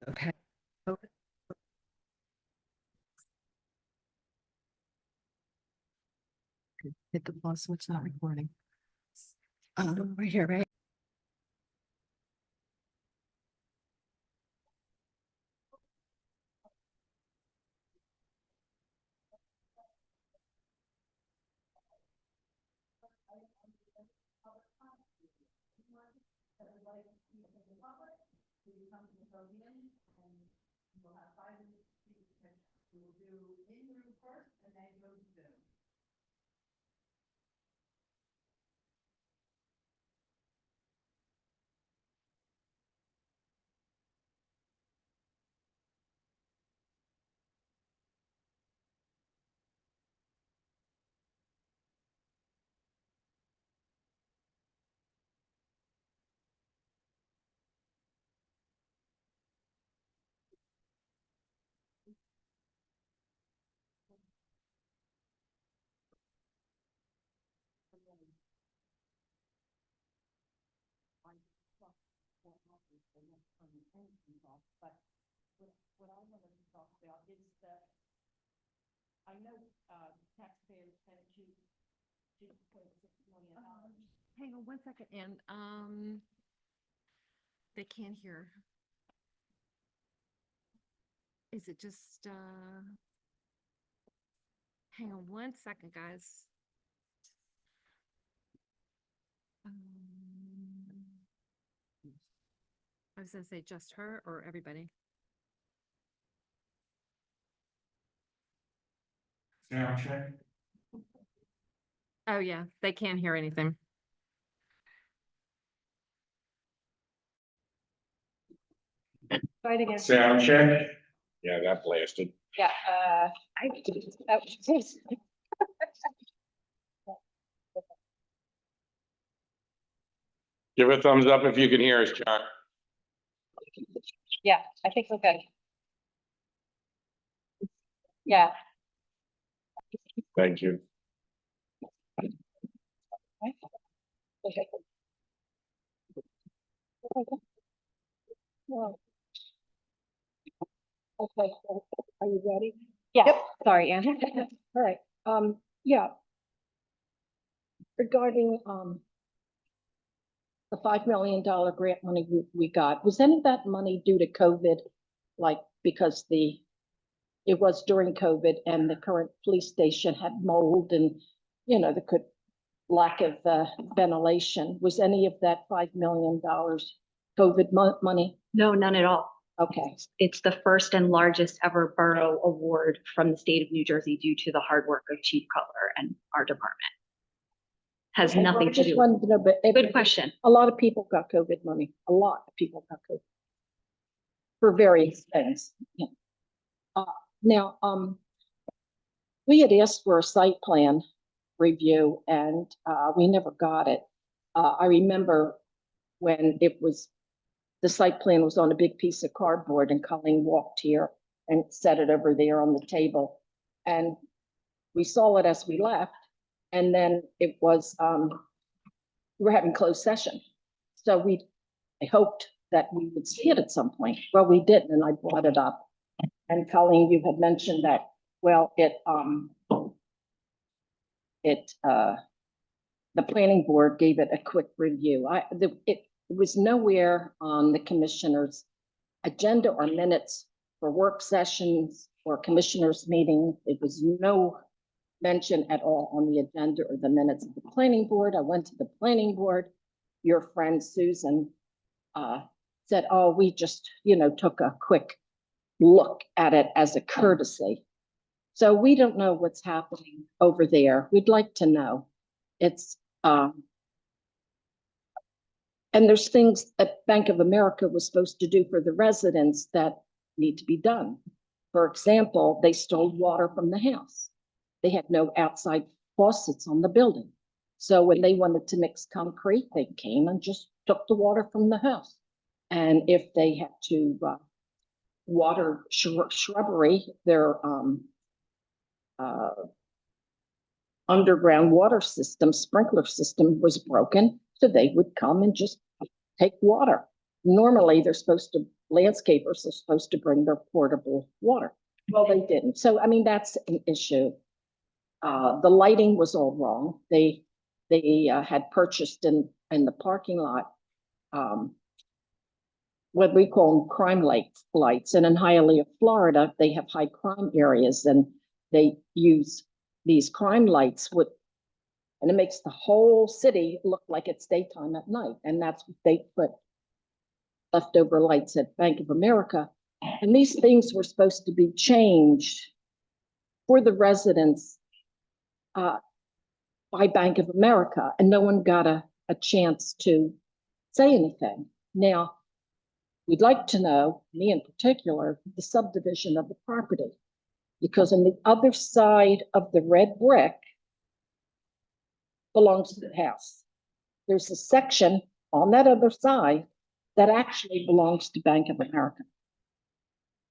Okay. Okay. Hit the plus, so it's not recording. Right here, right? But what I wanted to talk about is that I know taxpayers spent $2.6 million. Hang on one second, and they can't hear. Is it just hang on one second, guys. I was gonna say just her or everybody. Sound check. Oh, yeah, they can't hear anything. Try it again. Sound check. Yeah, that blasted. Yeah, I did. That was- Give a thumbs up if you can hear us, John. Yeah, I think we're good. Yeah. Thank you. Okay. Well, okay, so are you ready? Yeah. Yep. Sorry, Anne. All right, yeah. Regarding, the $5 million grant money we got, was any of that money due to COVID? Like, because it was during COVID and the current police station had mold and, you know, the lack of ventilation. Was any of that $5 million COVID money? No, none at all. Okay, It's the first and largest ever borough award from the state of New Jersey due to the hard work of Chief Cutler and our department. Has Okay, well, nothing I to just do. wanted to know, but Good question. a lot of people got COVID money. A lot of people got COVID for various things. Yeah. Now, we had asked for a site plan review and we never got it. I remember when the site plan was on a big piece of cardboard and Colleen walked here and set it over there on the table. And we saw it as we left. And then it was, we were having closed session. So I hoped that we would see it at some point. Well, we didn't, and I brought it up. And Colleen, you had mentioned that, well, the planning board gave it a quick review. It was nowhere on the commissioner's agenda or minutes for work sessions or commissioners meetings. It was no mention at all on the agenda or the minutes of the planning board. I went to the planning board. Your friend Susan said, oh, we just, you know, took a quick look at it as a courtesy. So we don't know what's happening over there. We'd like to know. It's, and there's things that Bank of America was supposed to do for the residents that need to be done. For example, they stole water from the house. They had no outside faucets on the building. So when they wanted to mix concrete, they came and just took the water from the house. And if they had to water shrubbery, their underground water system, sprinkler system was broken. So they would come and just take water. Normally they're supposed to landscapers are supposed to bring their portable water. Well, they didn't. So, I mean, that's an issue. The lighting was all wrong. They had purchased in the parking lot, what we call them crime lights. And in Hialeah, Florida, they have high crime areas and they use these crime lights and it makes the whole city look like it's daytime at night. And that's what they put leftover lights at Bank of America. And these things were supposed to be changed for the residents by Bank of America, and no one got a chance to say anything. Now, we'd like to know, me in particular, the subdivision of the property, because on the other side of the red brick belongs to the house. There's a section on that other side that actually belongs to Bank of America.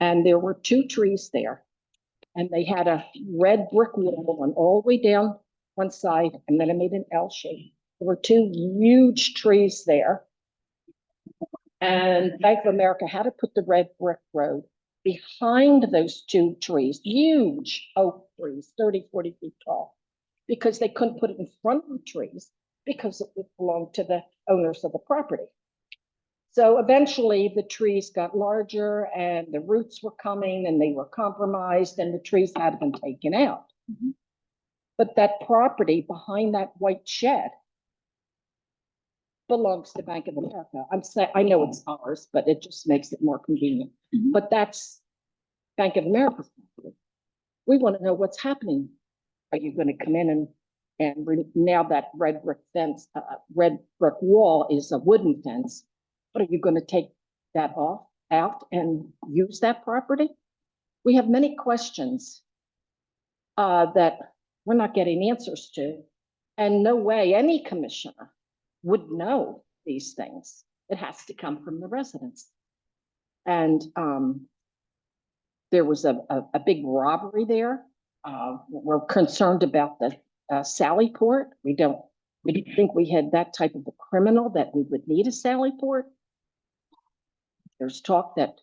And there were 2 trees there, and they had a red brick wall going all the way down one side, and then it made an L shape. There were 2 huge trees there. And Bank of America had to put the red brick road behind those 2 trees, huge oak trees, 30, 40 feet tall, because they couldn't put it in front of the trees because it would belong to the owners of the property. So eventually the trees got larger and the roots were coming and they were compromised and the trees had been taken out. But that property behind that white shed belongs to Bank of America. I know it's ours, but it just makes it more convenient. But that's Bank of America's property. We want to know what's happening. Are you going to come in and now that red brick fence, red brick wall is a wooden fence? But are you going to take that out and use that property? We have many questions that we're not getting answers to, and no way any commissioner would know these things. It has to come from the residents. And there was a big robbery there. We're concerned about the Sally Port. We didn't think we had that type of a criminal that we would need a Sally Port. There's talk that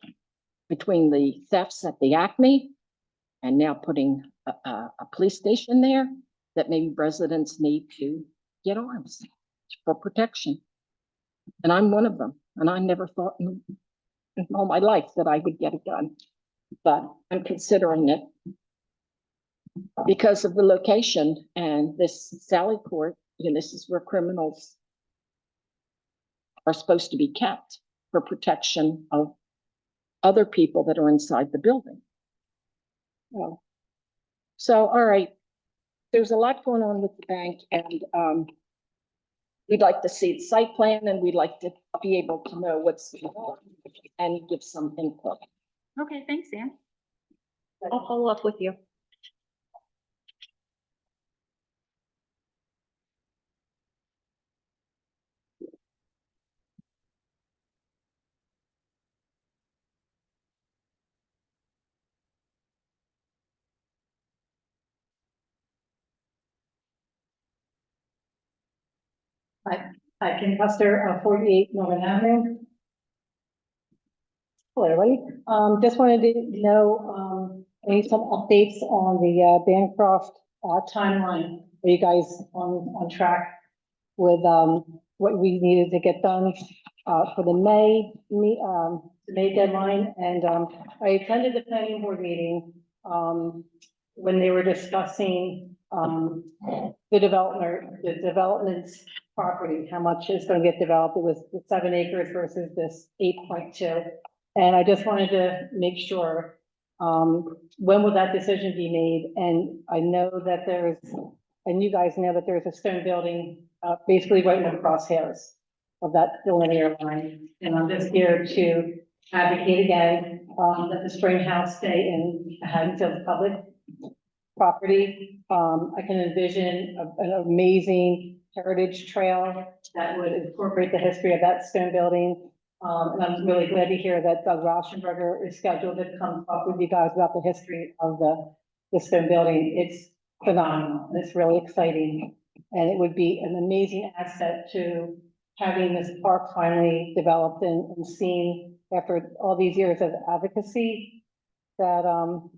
between the thefts at the Acme and now putting a police station there, that maybe residents need to get arms for protection. And I'm one of them. And I never thought in all my life that I would get a gun, but I'm considering it because of the location and this Sally Port. You know, this is where criminals are supposed to be kept for protection of other people that are inside the building. Well, so, all right, there's a lot going on with the bank, and we'd like to see the site plan, and we'd like to be able to know what's going on and give some input. Okay, thanks, Ann. I'll follow up with you. Hi, Kim Custer, 48 Northern Avenue. Hello, everybody. Just wanted to know, I need some updates on the Bancroft timeline. Are you guys on track with what we needed to get done for the May deadline? And I attended the planning board meeting when they were discussing the development's property, how much is going to get developed. It was the 7 acres versus this 8.2. And I just wanted to make sure, when will that decision be made? And I know that and you guys know that there's a stone building basically right in the crosshairs of that linear line. And I'm just here to advocate again that the Spring House stay in Haddonfield public property. I can envision an amazing heritage trail that would incorporate the history of that stone building. And I'm really glad to hear that Doug Rauschenberger is scheduled to come talk with you guys about the history of the stone building. It's phenomenal. It's really exciting. And it would be an amazing asset to having this park finally developed and seen after all these years of advocacy, that,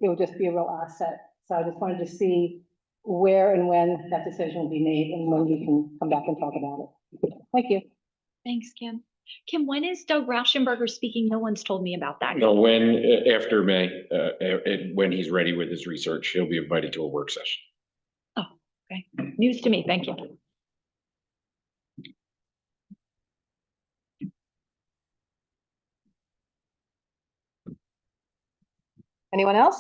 it would just be a real asset. So I just wanted to see where and when that decision will be made and when we can come back and talk about it. Thank you. Thanks, Kim. Kim, when is Doug Rauschenberger speaking? No one's told me about that. No, when, after May, when he's ready with his research, he'll be invited to a work session. Okay, news to me. Thank you. Anyone else?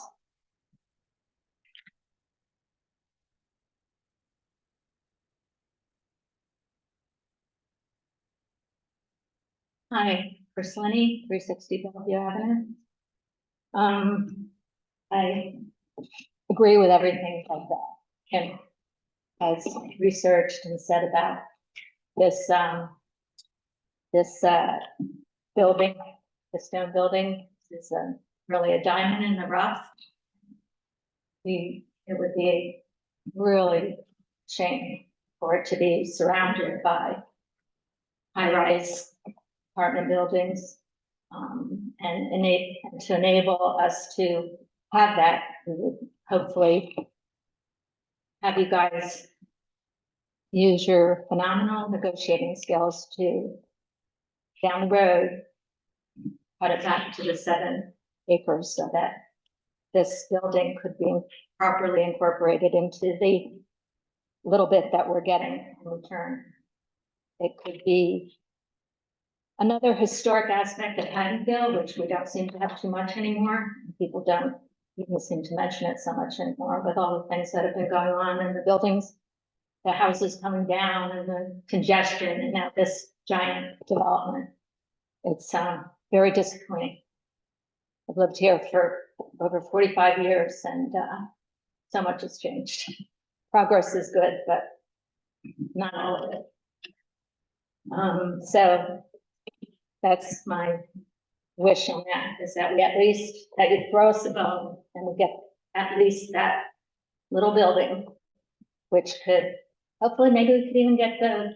Hi, Chris Lenny, 360 Bellevue Avenue. I agree with everything that Kim has researched and said about this, building, the stone building. This is really a diamond in the rough. It would be a really shame for it to be surrounded by high-rise apartment buildings. And to enable us to have that, we would hopefully have you guys use your phenomenal negotiating skills to, down the road, cut it back to the 7 acres so that this building could be properly incorporated into the little bit that we're getting in return. It could be another historic aspect of Haddonfield, which we don't seem to have too much anymore. People don't even seem to mention it so much anymore with all the things that have been going on in the buildings, the houses coming down and the congestion and now this giant development. It's very disappointing. I've lived here for over 45 years and so much has changed. Progress is good, but not all of it. So that's my wish on that, is that we at least, that you throw us a bone and we get at least that little building, which could, hopefully maybe we could even get the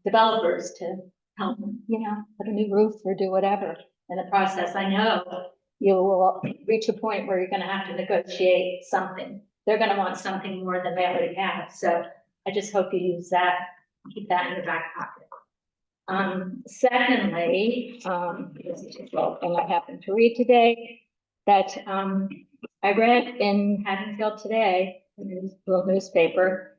developers to help, put a new roof or do whatever in the process. I know you will reach a point where you're gonna have to negotiate something. They're gonna want something more than they already have. So I just hope you use that, keep that in your back pocket. Secondly, this is just one thing I happened to read today, that I read in Haddonfield Today, in the little newspaper,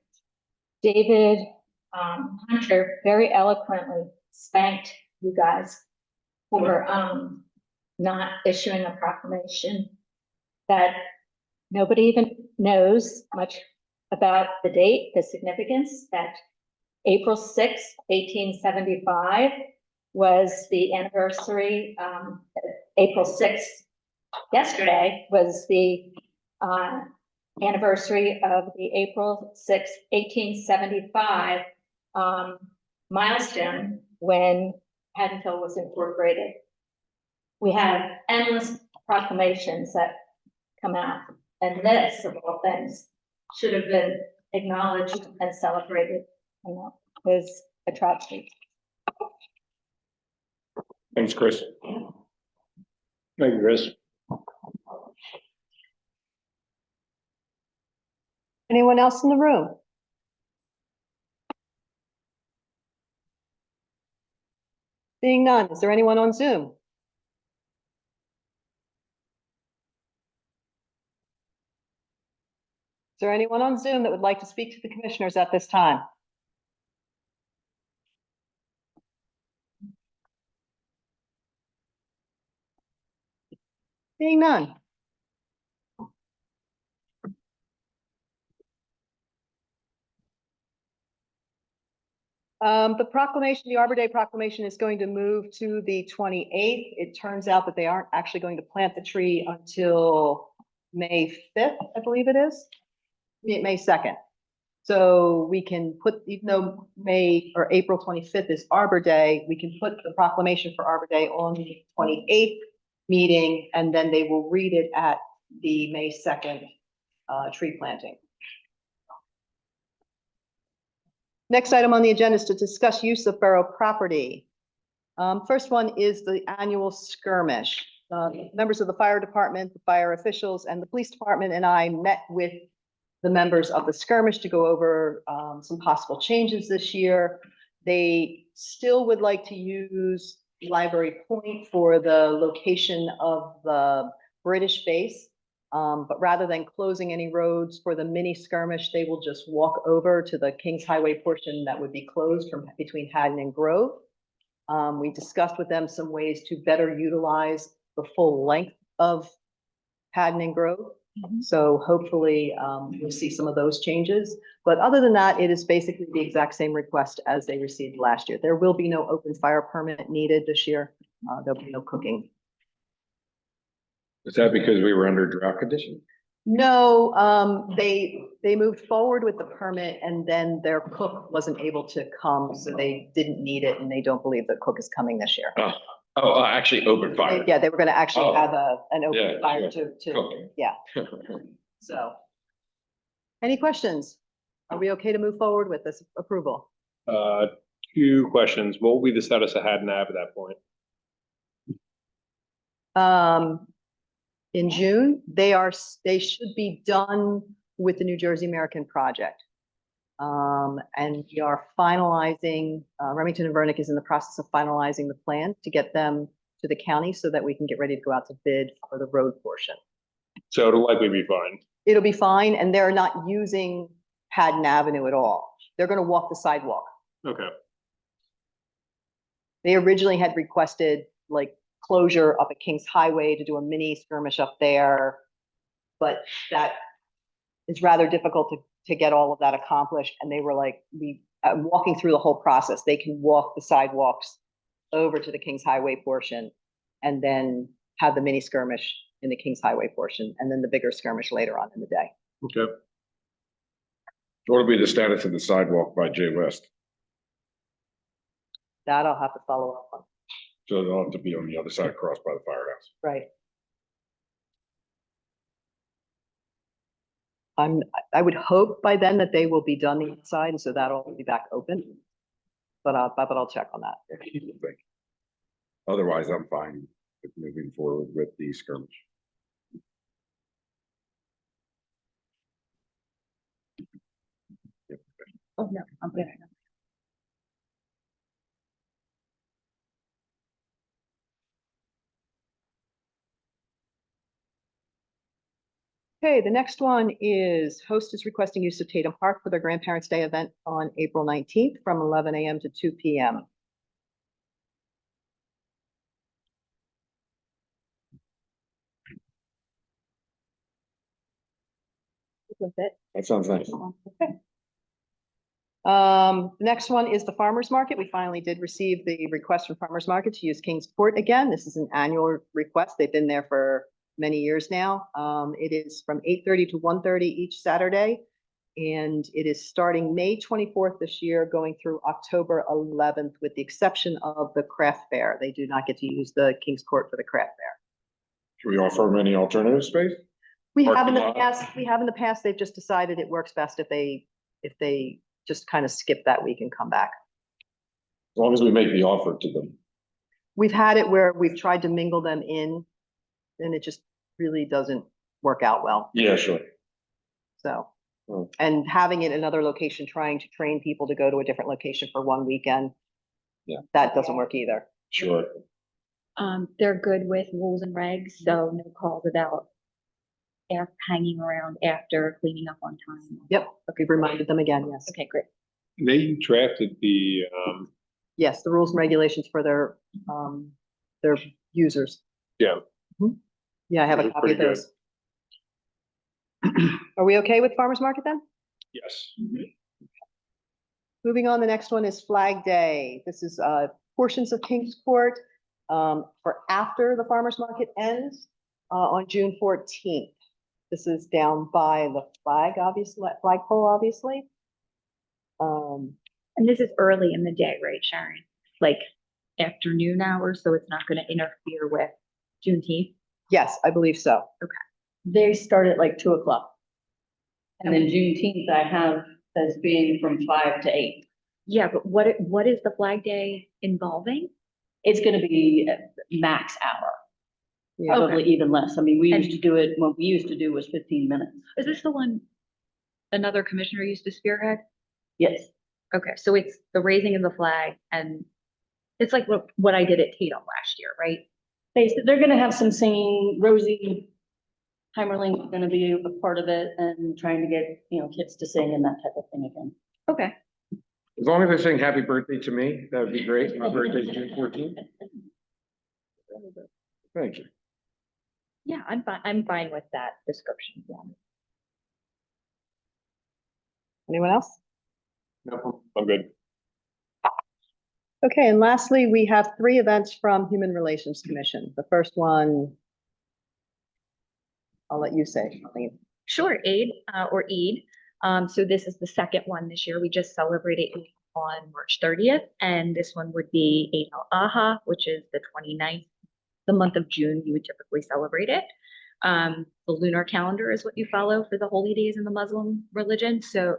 David Hunter very eloquently spanked you guys for not issuing a proclamation that nobody even knows much about the date, the significance, that April 6th, 1875 was the anniversary. April 6th, yesterday, was the anniversary of the April 6th, 1875 milestone when Haddonfield was incorporated. We have endless proclamations that come out, and this, of all things, should have been acknowledged and celebrated. Was a tragedy. Thanks, Chris. Thank you, Chris. Anyone else in the room? Seeing none, is there anyone on Zoom? Is there anyone on Zoom that would like to speak to the commissioners at this time? Seeing none. The proclamation, the Arbor Day proclamation is going to move to the 28th. It turns out that they aren't actually going to plant the tree until May 5th, I believe it is. May 2nd. So we can put, even though May or April 25th is Arbor Day, we can put the proclamation for Arbor Day on the 28th meeting, and then they will read it at the May 2nd tree planting. Next item on the agenda is to discuss use of borough property. First one is the annual skirmish. Members of the fire department, the fire officials, and the police department and I met with the members of the skirmish to go over some possible changes this year. They still would like to use Library Point for the location of the British base. But rather than closing any roads for the mini skirmish, they will just walk over to the Kings Highway portion that would be closed from between Haddon and Grove. We discussed with them some ways to better utilize the full length of Haddon and Grove. So hopefully, we'll see some of those changes. But other than that, it is basically the exact same request as they received last year. There will be no open fire permit needed this year. There'll be no cooking. Is that because we were under drought condition? No, they moved forward with the permit and then their cook wasn't able to come, so they didn't need it and they don't believe the cook is coming this year. Actually, open fire. Yeah, they were gonna actually Oh. have an Yeah, open fire sure. to, Cooking. yeah, so. Any questions? Are we okay to move forward with this approval? Two questions. What will be the status of Haddon Ave at that point? In June, they should be done with the New Jersey American project. And we are finalizing, Remington and Vernick is in the process of finalizing the plan to get them to the county so that we can get ready to go out to bid for the road portion. So it'll likely be fine. It'll be fine, and they're not using Haddon Avenue at all. They're gonna walk the sidewalk. Okay. They originally had requested like closure up at Kings Highway to do a mini skirmish up there. But that is rather difficult to get all of that accomplished. And they were like, walking through the whole process, they can walk the sidewalks over to the Kings Highway portion and then have the mini skirmish in the Kings Highway portion and then the bigger skirmish later on in the day. Okay. What will be the status of the sidewalk by J West? That I'll have to follow up on. So they'll have to be on the other side, across by the firehouse. Right. I would hope by then that they will be done the inside, and so that'll be back open. But I'll check on that. Otherwise, I'm fine with moving forward with the skirmish. Oh, no, I'm good. Okay, the next one is host is requesting use of Tatum Park for their Grandparents' Day event on April 19th from 11 a.m. to 2 p.m. With it. That sounds nice. Okay. Next one is the farmer's market. We finally did receive the request from farmer's market to use Kingsport again. This is an annual request. They've been there for many years now. It is from 8:30 to 1:30 each Saturday. And it is starting May 24th this year, going through October 11th, with the exception of the craft fair. They do not get to use the Kingsport for the craft fair. Should we offer them any alternative space? We have in the Parking lot. past, they've just decided it works best if they just kind of skip that week and come back. As long as we make the offer to them. We've had it where we've tried to mingle them in, and it just really doesn't work out well, Yeah, sure. so. Hmm. And having it in another location, trying to train people to go to a different location for one weekend. Yeah. That doesn't work either. Sure. They're good with rules and regs, so no calls about hanging around after cleaning up on time. Yep, we've reminded them again, yes. Okay, great. They drafted the, Yes, the rules and regulations for their users. Yeah. Mhm. Yeah, I have a They're copy of pretty good. those. Are we okay with farmer's market then? yes. Moving on, the next one is Flag Day. This is portions of Kingsport for after the farmer's market ends on June 14th. This is down by the flagpole, obviously. And this is early in the day, right, Sharon? Like afternoon hours, so it's not gonna interfere with Juneteenth? Yes, I believe so. They start at like 2:00. And then Juneteenth I have as being from 5 to 8. Yeah, but what is the Flag Day involving? It's gonna be max hour, Yeah. probably even less. I mean, we used And- to do it, what we used to do was 15 minutes. Is this the one another commissioner used to spearhead? Yes. Okay, so it's the raising of the flag and it's like what I did at Tatum last year, right? They're gonna have some singing. Rosie Heimerling is gonna be a part of it and trying to get, kids to sing and that type of thing again. Okay. As long as they sing happy birthday to me, that would be great. My birthday's June 14th. Thank you. Yeah, I'm fine with that description, yeah. Anyone else? No, I'm good. Okay, and lastly, we have 3 events from Human Relations Commission. The first one, I'll let you say, Colleen. Sure, Eid, or Eid. So this is the second one this year. We just celebrated Eid on March 30th, and this one would be Eid al-Adha, which is the 29th. The month of June, you would typically celebrate it. The lunar calendar is what you follow for the holy days in the Muslim religion. So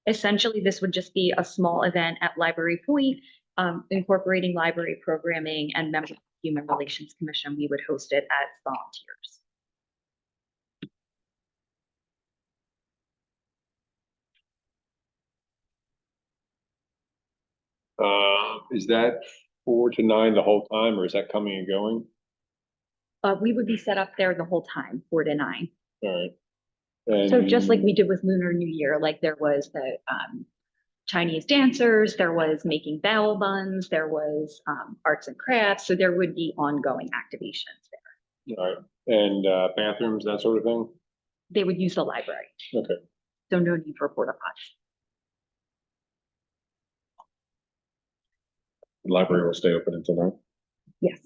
essentially, this would just be a small event at Library Point, incorporating library programming and members of the Human Relations Commission. We would host it as volunteers. Is that 4 to 9 the whole time, or is that coming and going? We would be set up there the whole time, 4 to 9. All right. So just like And- we did with Lunar New Year, like there was the Chinese dancers, there was making bell buns, there was arts and crafts. So there would be ongoing activations there. All right, and bathrooms, that sort of thing? They would use the library. Okay. So no need for porta potties. The library will stay open until now. Yes.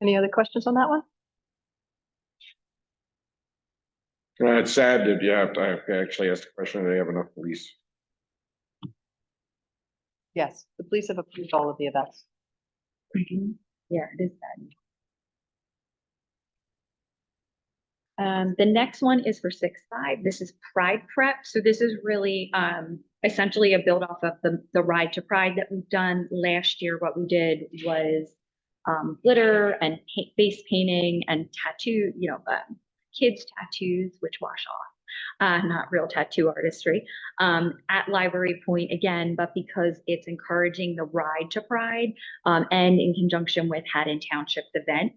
Any other questions on that one? It's sad that, yeah, I actually asked the question, do they have enough police? Yes, the police have approved all of the events. Yeah, it is sad. The next one is for 6-5. This is Pride Prep. So this is really essentially a build off of the Ride to Pride that we've done last year. What we did was glitter and face painting and tattoo, kids tattoos, which wash off, not real tattoo artistry, at Library Point again, but because it's encouraging the Ride to Pride, and in conjunction with Haddon Township's event,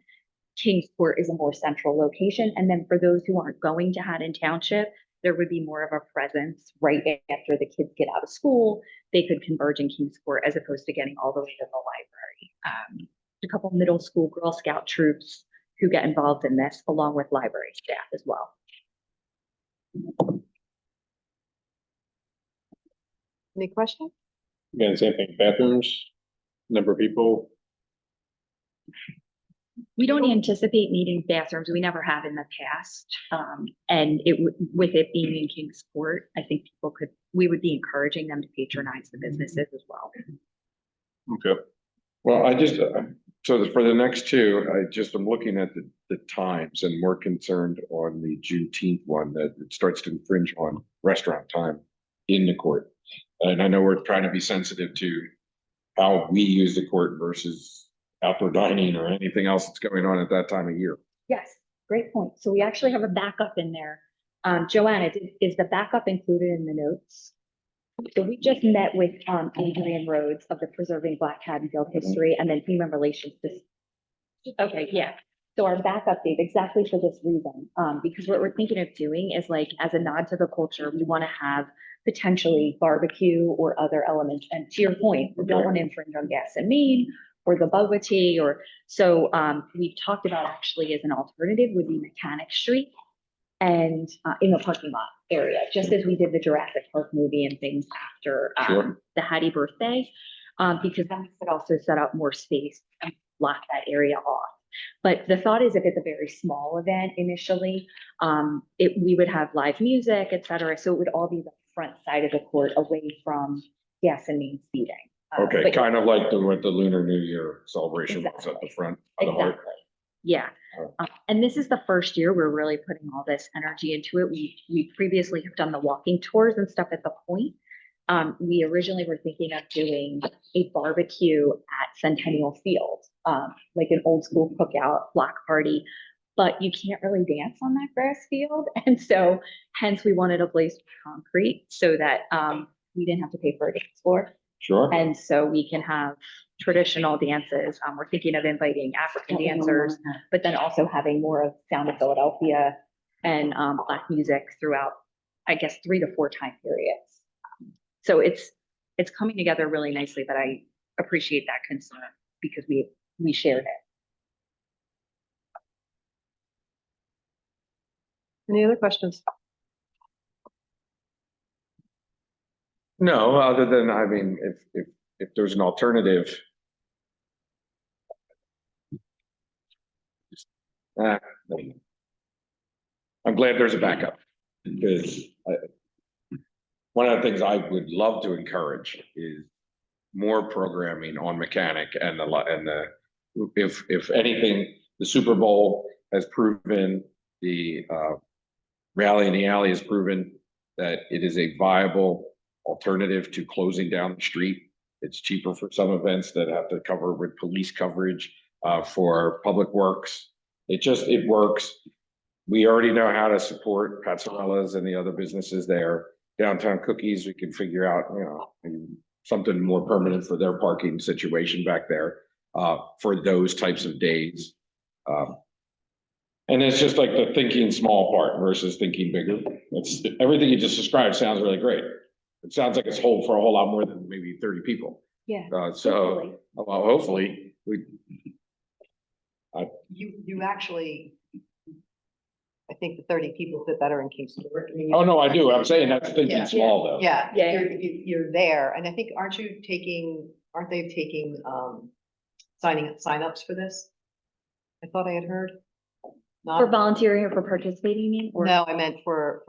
Kingsport is a more central location. And then for those who aren't going to Haddon Township, there would be more of a presence right after the kids get out of school. They could converge in Kingsport as opposed to getting all the way to the library. A couple middle school Girl Scout troops who get involved in this, along with library staff as well. Any questions? Again, same thing, bathrooms, number of people. We don't anticipate needing bathrooms. We never have in the past. And with it being in Kingsport, I think we would be encouraging them to patronize the businesses as well. Okay. Well, for the next 2, I'm looking at the times and more concerned on the Juneteenth one that it starts to infringe on restaurant time in the court. And I know we're trying to be sensitive to how we use the court versus outdoor dining or anything else that's going on at that time of year. Yes, great point. So we actually have a backup in there. Joanna, is the backup included in the notes? So we just met with Adrian Rhodes of the Preserving Black Haddonfield History and then Human Relations. Okay, yeah. So our backup date, exactly for this reason, because what we're thinking of doing is like, as a nod to the culture, we want to have potentially barbecue or other elements. And to your point, we don't want to infringe on Gas and Main or the Bugwa Tea so we've talked about actually as an alternative would be Mechanic Street and in the parking lot area, just as we did the Jurassic Park movie and things after Sure. the Hattie birthday, because that could also set up more space and block that area off. But the thought is if it's a very small event initially, we would have live music, et cetera. So it would all be the front side of the court away from Gas and Main seating. Okay, But- kind of like what the Lunar New Year celebration was at the Exactly. front of the heart. Exactly. Yeah. Oh. And this is the first year we're really putting all this energy into it. We previously have done the walking tours and stuff at the point. We originally were thinking of doing a barbecue at Centennial Field, like an old school cookout block party. But you can't really dance on that grass field. And so hence we wanted a place with concrete so that we didn't have to pay for a dance floor. Sure. And so we can have traditional dances. We're thinking of inviting African dancers, but then also having more of Sound of Philadelphia and Black music throughout, I guess, 3 to 4 time periods. So it's coming together really nicely, but I appreciate that concern because we shared it. Any other questions? No, other than, I mean, if there's an alternative. uh, I'm glad there's a backup, because one of the things I would love to encourage is more programming on Mechanic and if anything, the Super Bowl has proven, the Rally in the Alley has proven that it is a viable alternative to closing down the street. It's cheaper for some events that have to cover with police coverage, for public works. It works. We already know how to support Patzarella's and the other businesses there. Downtown Cookies, we can figure out, something more permanent for their parking situation back there, for those types of days. And it's just like the thinking small part versus thinking bigger. It's everything you just described sounds really great. It sounds like it's for a whole lot more than maybe 30 people. Yeah. So, well, hopefully You actually, I think the 30 people fit better in King's Court. I mean, oh, no, I do. I'm saying that's thinking Yeah. small though. Yeah, Yeah. you're there, and I think, aren't they taking, sign-ups for this? I thought I had heard. Not? For volunteering or for participating, you mean? Or- No, I meant for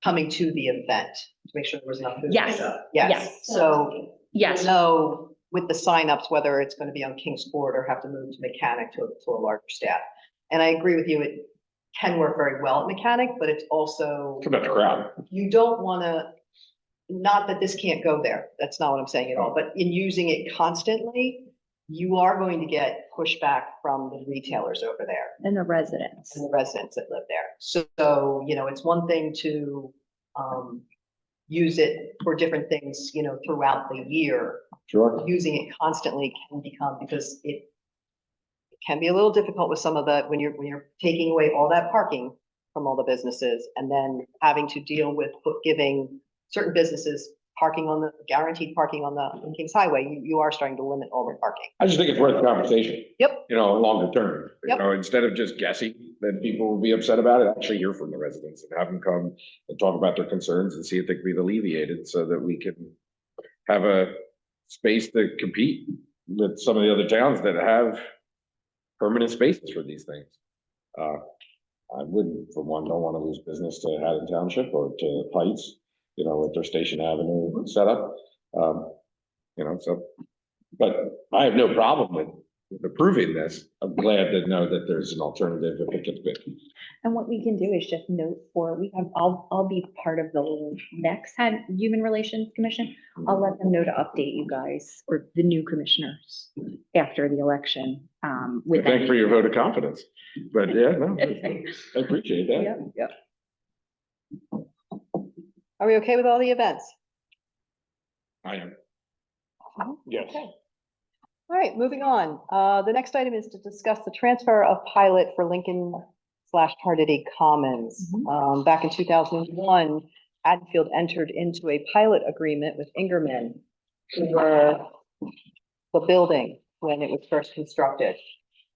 coming to the event, to make sure there was enough food. Yes. Yes, Yes. so, Yes. know with the signups, whether it's gonna be on King's Court or have to move to Mechanic to a larger staff. And I agree with you, it can work very well at Mechanic, but it's also, It's about the crowd. you don't wanna, not that this can't go there, that's not what I'm saying at all, but in using it constantly, you are going to get pushback from the retailers over there And the residents. and the residents that live there. So, it's one thing to use it for different things, throughout the year. Sure. Using it constantly can become, because it can be a little difficult with some of the, when you're taking away all that parking from all the businesses and then having to deal with giving certain businesses guaranteed parking on Kings Highway, you are starting to limit all their parking. I just think it's worth the conversation. Yep. Longer term. Yep. Instead of just guessing, then people will be upset about it, actually hear from the residents and have them come and talk about their concerns and see if they can be alleviated so that we can have a space to compete with some of the other towns that have permanent spaces for these things. I wouldn't, for one, don't want to lose business to Haddon Township or to Heights, with their Station Avenue setup. But I have no problem with approving this. I'm glad to know that there's an alternative if it gets big. And what we can do is just note I'll be part of the next Human Relations Commission. I'll let them know to update you guys or the new commissioners after the election. With Thanks for your vote of confidence. But yeah, no, I appreciate that. Yep, yep. Are we okay with all the events? I am. Yes. Okay. All right, moving on. The next item is to discuss the transfer of pilot for Lincoln/Tardity Commons. Back in 2001, Haddonfield entered into a pilot agreement with Ingerman for the building when it was first constructed.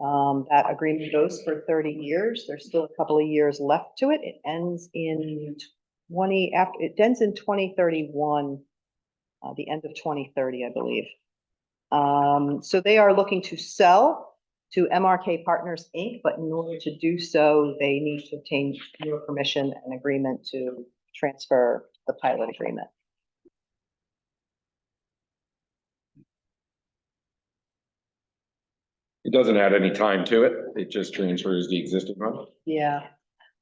That agreement goes for 30 years. There's still a couple of years left to it. It ends in 2031, the end of 2030, I believe. So they are looking to sell to MRK Partners, Inc., but in order to do so, they need to obtain your permission and agreement to transfer the pilot agreement. It doesn't add any time to it. It just transfers the existing one. Yeah,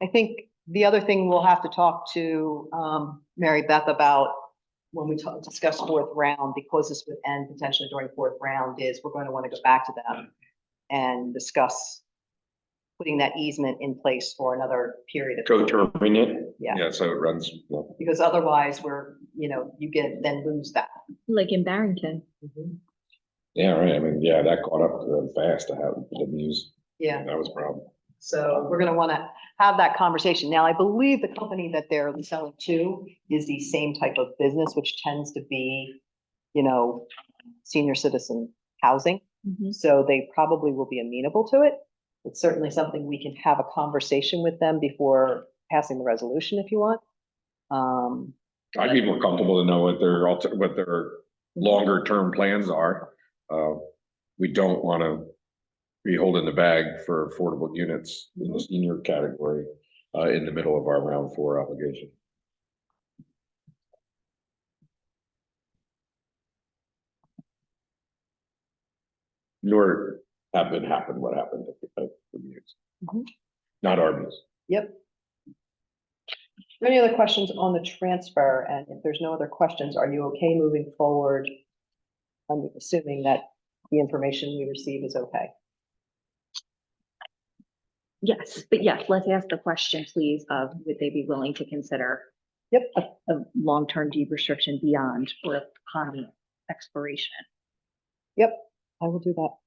I think the other thing we'll have to talk to Mary Beth about when we discuss fourth round, because this would end potentially during fourth round, is we're going to want to go back to them and discuss putting that easement in place for another period of time. Co-terming it? Yeah. Yeah, so it runs, well, Because otherwise you then lose that. Like in Barrington. yeah, right, I mean, yeah, that caught up fast to have the news, Yeah. that was a problem. So we're gonna wanna have that conversation. Now, I believe the company that they're selling to is the same type of business, which tends to be, senior citizen housing. So they probably will be amenable to it. It's certainly something we can have a conversation with them before passing the resolution if you want. I'd be more comfortable to know what their longer term plans are. We don't want to be holding the bag for affordable units in the senior category, in the middle of our round 4 obligation. Nor have it happened what happened at the Muse. Mhm. Not our Muse. Yep. Any other questions on the transfer? And if there's no other questions, are you okay moving forward? I'm assuming that the information we receive is okay. Yes, but yes, let's ask the question, please, of would they be willing to consider Yep. a long-term deed restriction beyond or upon the expiration? Yep, I will do that.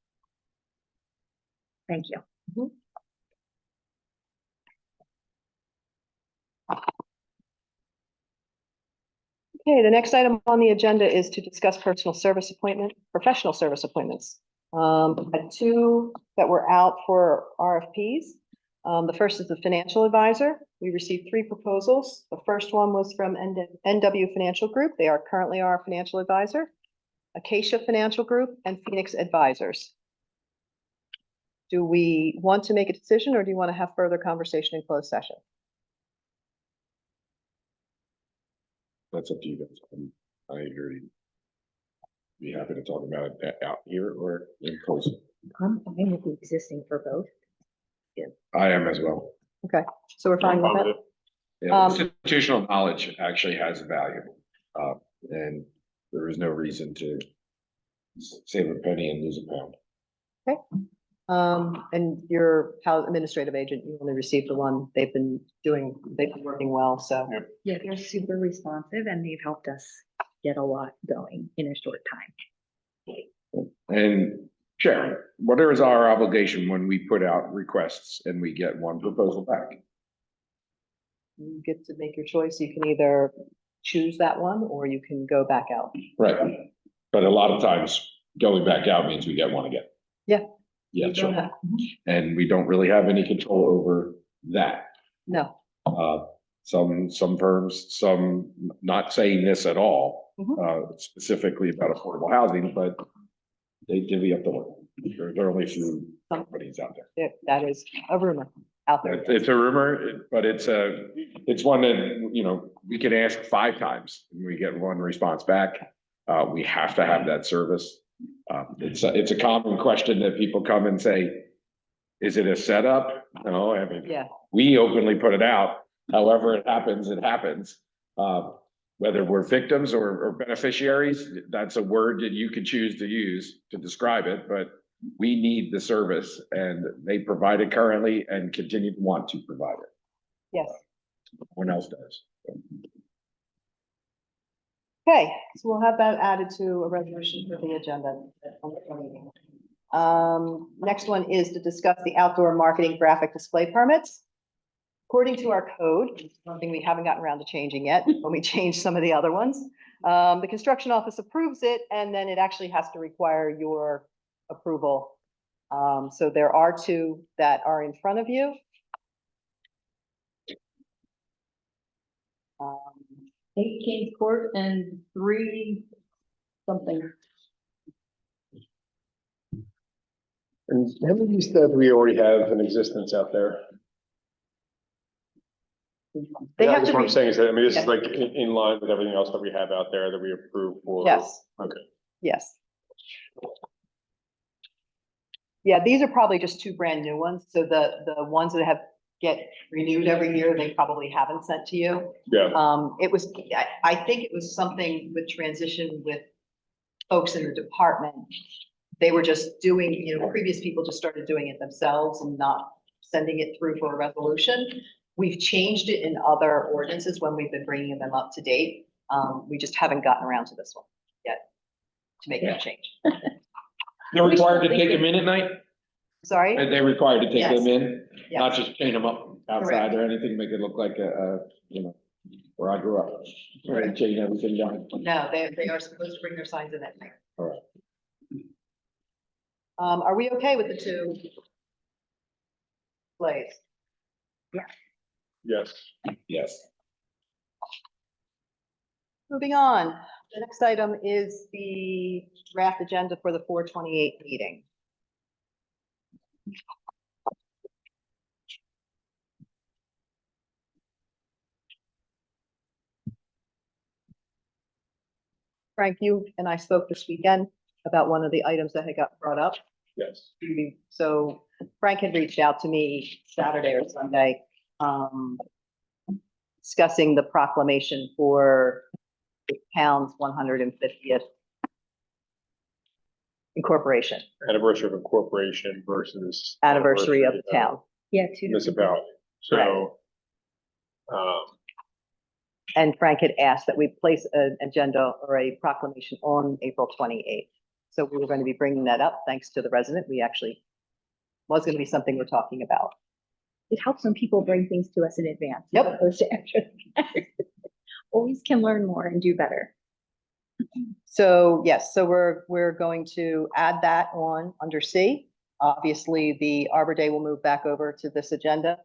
Thank you. Okay, the next item on the agenda is to discuss professional service appointments. I had 2 that were out for RFPs. The first is the financial advisor. We received 3 proposals. The first one was from NW Financial Group. They are currently our financial advisor. Acacia Financial Group and Phoenix Advisors. Do we want to make a decision or do you want to have further conversation in closed session? That's up to you guys. I agree. Be happy to talk about it out here or in close. I'm fine with the existing for both. I am as well. Okay, so we're fine with that? Yeah, institutional knowledge actually has value. And there is no reason to save a penny and lose a pound. And your house administrative agent, you only received the one. They've been working well, so. Yeah, they're super responsive and they've helped us get a lot going in a short time. And Sharon, what is our obligation when we put out requests and we get one proposal back? You get to make your choice. You can either choose that one or you can go back out. Right. But a lot of times going back out means we get one again. Yeah. Yeah, You don't sure. have- And we don't really have any control over that. No, Some firms, some not saying this at all, specifically about affordable housing, but they divvy up the work. There are only a few companies out there. that is a rumor out there. It's a rumor, but it's one that, we can ask 5 times and we get one response back. We have to have that service. It's a common question that people come and say, is it a setup? No, I mean, Yeah, we openly put it out. However it happens, it happens. Whether we're victims or beneficiaries, that's a word that you can choose to use to describe it, but we need the service and they provide it currently and continue to want to provide it. yes. No one else does. Okay, so we'll have that added to a resolution for the agenda. Next one is to discuss the outdoor marketing graphic display permits. According to our code, something we haven't gotten around to changing yet, when we change some of the other ones, the construction office approves it and then it actually has to require your approval. So there are 2 that are in front of you. 8 Kings Court and 3 something. And how many of these do we already have in existence out there? They Yeah, have that's to what I'm be, saying is that, I mean, this Yeah. is like in line with everything else that we have out there that we approve for. yes, Okay. yes. Yeah, these are probably just 2 brand new ones. So the ones that have get renewed every year, they probably haven't sent to you. Yeah, It was, I think it was something with transition with folks in the department. They were just doing, previous people just started doing it themselves and not sending it through for a resolution. We've changed it in other ordinances when we've been bringing them up to date. We just haven't gotten around to this one yet to make that change. They're required to take them in at night? Sorry? Are they required to take them in? Yes. Not just chain them up outside Correct. or anything, make it look like where I grew up, where they chain everything down. No, they are supposed to bring their signs in at night. All right. Are we okay with the two plays? yes. Yes. Moving on, the next item is the draft agenda for the 4/28 meeting. Frank, you and I spoke this weekend about one of the items that had got brought up. Yes. So Frank had reached out to me Saturday or Sunday, discussing the proclamation for the town's 150th incorporation, Anniversary of incorporation versus. anniversary of the town. Yeah, two different- Municipality, so. And Frank had asked that we place an agenda or a proclamation on April 28th. So we were going to be bringing that up, thanks to the resident. We actually was going to be something we're talking about. It helps when people bring things to us in advance. Yep. As opposed to after. the fact. Always can learn more and do better. So yes, so we're going to add that on under C. Obviously, the Arbor Day will move back over to this agenda.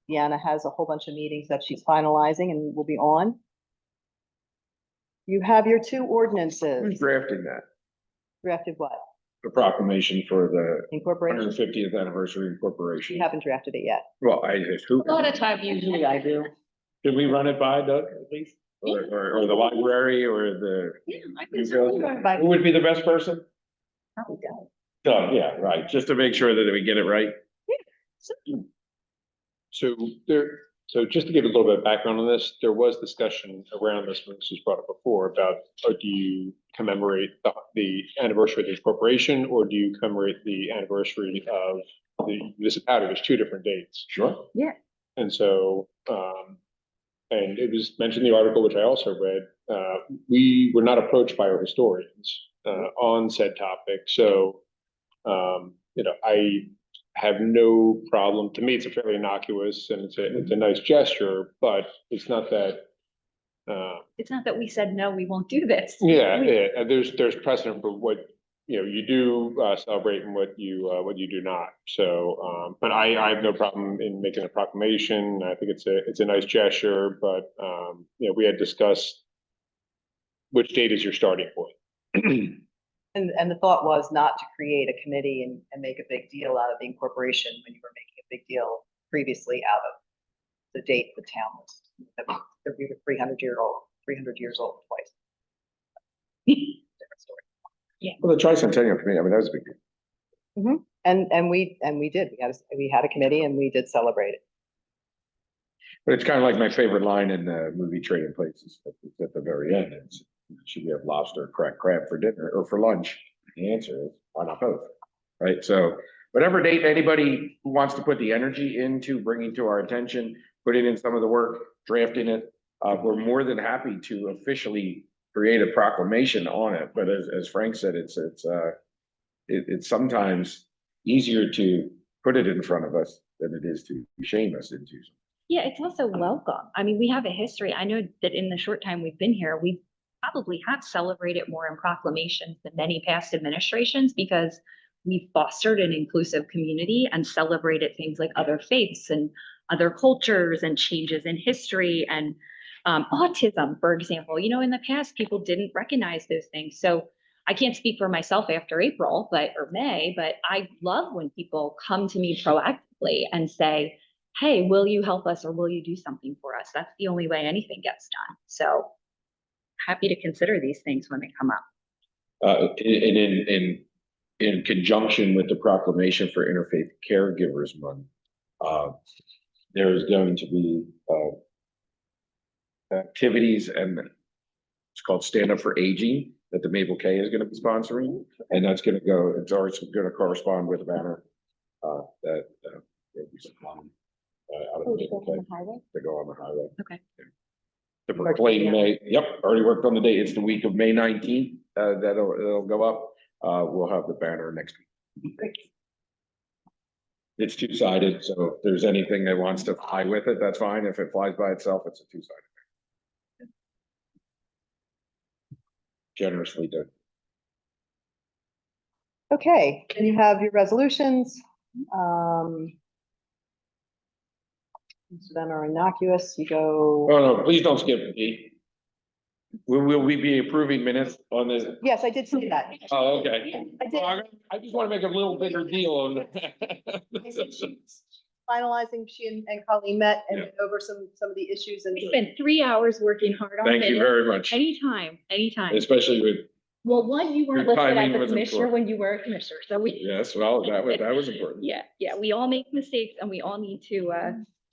Deanna has a whole bunch of meetings that she's finalizing and will be on. You have your two Who's ordinances. drafting that? Drafted what? The proclamation for the Incorporation? 150th anniversary We incorporation. haven't drafted it yet. Well, who, A lot of time, usually I do. did we run it by Doug at least? Or the library or the, Yeah, I You can certainly go. run it by. who would be the best person? Probably Doug. Doug, yeah, right, just to make sure that we get it right. So just to give a little bit of background on this, there was discussion around this when this was brought up before about, do you commemorate the anniversary of the incorporation, or do you commemorate the anniversary of the municipality? There's two different dates. Sure. And so, and it was mentioned in the article, which I also read, we were not approached by our historians on said topic. So, I have no problem. To me, it's a fairly innocuous and it's a nice gesture, but it's not that. It's not that we said, no, we won't do this. Yeah, there's precedent for what, you do celebrate and what you do not. So, but I have no problem in making a proclamation. I think it's a nice gesture, but, we had discussed which date is your starting point. And the thought was not to create a committee and make a big deal out of the incorporation when you were making a big deal previously out of the date the town was, that we were 300 years old twice. Different story. Well, the tricentennial committee, I mean, that was a big deal. And we did, we had a committee and we did celebrate it. But it's kind of like my favorite line in the movie Trading Places, it's at the very end. It's, should we have lobster or cracked crab for dinner or for lunch? The answer is, why not both? Right? So whatever date anybody who wants to put the energy into bringing to our attention, putting in some of the work, drafting it, we're more than happy to officially create a proclamation on it. But as Frank said, it's sometimes easier to put it in front of us than it is to shame us into. Yeah, it's also welcome. I mean, we have a history. I know that in the short time we've been here, we probably have celebrated more in proclamations than many past administrations because we fostered an inclusive community and celebrated things like other faiths and other cultures and changes in history and autism, for example. In the past, people didn't recognize those things. So I can't speak for myself after April, or May, but I love when people come to me proactively and say, hey, will you help us or will you do something for us? That's the only way anything gets done. So happy to consider these things when they come up. In conjunction with the proclamation for Interfaith Caregivers Month, there's going to be, activities and it's called Stand Up for Aging that the Maple K is going to be sponsoring. And that's going to go, it's already going to correspond with a banner, that, will be supplying, out of the Maple K to go on the highway. Okay. To proclaim May, yep, already worked on the date. It's the week of May 19th, it'll go up. We'll have the banner next week. It's two-sided, so if there's anything that wants to fly with it, that's fine. If it flies by itself, it's a two-sided. Generously done. Okay, then you have your resolutions. Most of them are innocuous. You go, Oh, no, please don't skip D. Will we be approving minutes on this? yes, I did say that. Oh, okay. I did. I just want to make a little bigger deal of it. Finalizing, she and Colleen met and Yeah. went over some of the issues and. We spent 3 hours working hard on Thank you minutes. very much, Anytime, anytime. especially with, Well, one, you weren't Your listed timing as a was commissioner important. when you were a commissioner, so we, yes, well, that was important. yeah, we all make mistakes and we all need to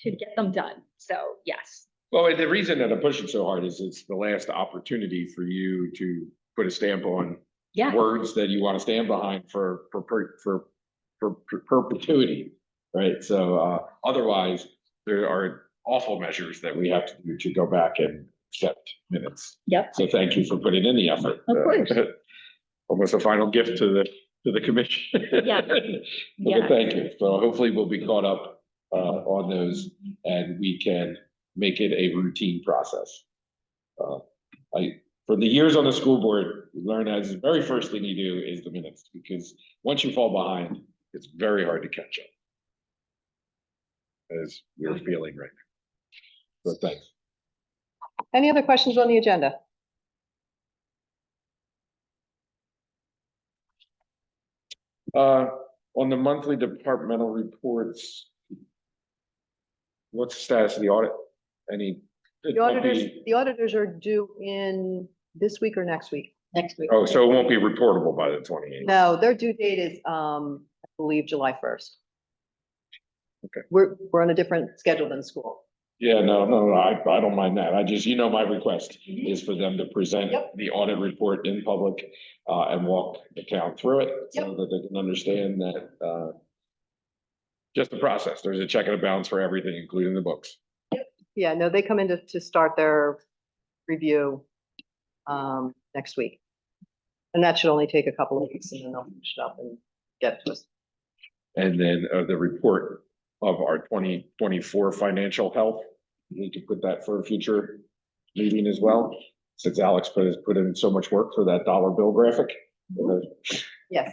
get them done. So, yes. Well, and the reason that I'm pushing so hard is it's the last opportunity for you to put a stamp on Yeah, words that you want to stand behind for perpetuity, right? So, otherwise, there are awful measures that we have to do to go back and accept minutes. yep, So thank you for putting in the effort. Of course. Almost a final gift to the commission. Yeah. Okay, yeah. thank you. So hopefully we'll be caught up, on those and we can make it a routine process. For the years on the school board, you learn as the very first thing you do is the minutes, because once you fall behind, it's very hard to catch up. As we're feeling right now. So thanks. Any other questions on the agenda? On the monthly departmental reports, what's the status of the audit? Any? The auditors are due in this week or next week? Next week. Oh, so it won't be reportable by the 28th. No, their due date is, I believe, July 1st. Okay. We're on a different schedule than school. Yeah, no, I don't mind that. I just, my request is for them to present Yep. the audit report in public, and walk the town through it so that they can understand that, just the process. There's a check and a balance for everything, including the books. Yeah, no, they come in to start their review, next week. And that should only take a couple of weeks and then they'll finish it up and get it to us. And then, the report of our 2024 financial health, we need to put that for a future meeting as well. Since Alex put in so much work for that dollar bill graphic. Yes.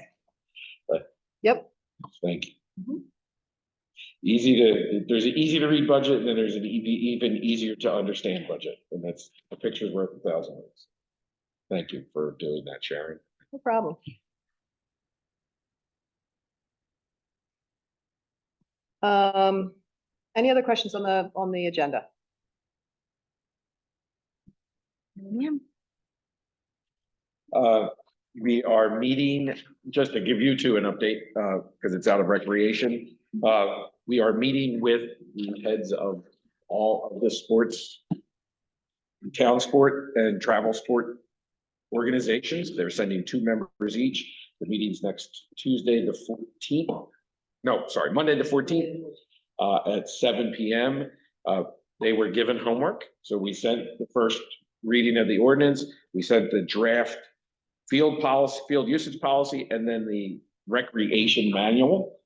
But- Yep. Thank you. Mhm. There's an easy to read budget and then there's an even easier to understand budget. And that's a picture's worth 1,000 words. Thank you for doing that, Sharon. No problem. Any other questions on the agenda? Yeah. We are meeting, just to give you two an update, because it's out of recreation. We are meeting with the heads of all of the sports, town sport and travel sport organizations. They're sending 2 members each. The meeting's next Tuesday, the 14th. No, sorry, Monday, the 14th, at 7 PM. They were given homework, so we sent the first reading of the ordinance. We sent the draft field policy, field usage policy, and then the recreation manual,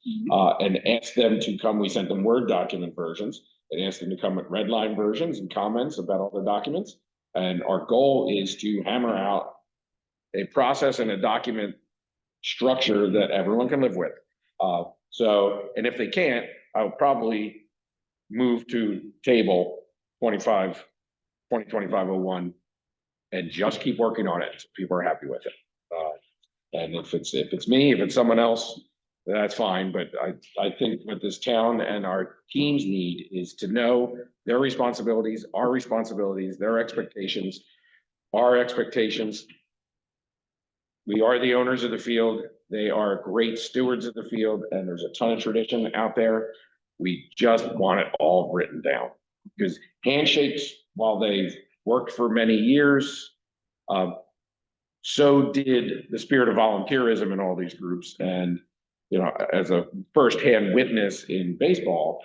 and asked them to come. We sent them Word document versions and asked them to come with red line versions and comments about all the documents. And our goal is to hammer out a process and a document structure that everyone can live with. And if they can't, I'll probably move to table 2025-01 and just keep working on it. So people are happy with it. And if it's me, if it's someone else, that's fine. But I think what this town and our teams need is to know their responsibilities, our responsibilities, their expectations, our expectations. We are the owners of the field. They are great stewards of the field, and there's a ton of tradition out there. We just want it all written down. Because handshakes, while they've worked for many years, so did the spirit of volunteerism in all these groups. And, you know, as a firsthand witness in baseball,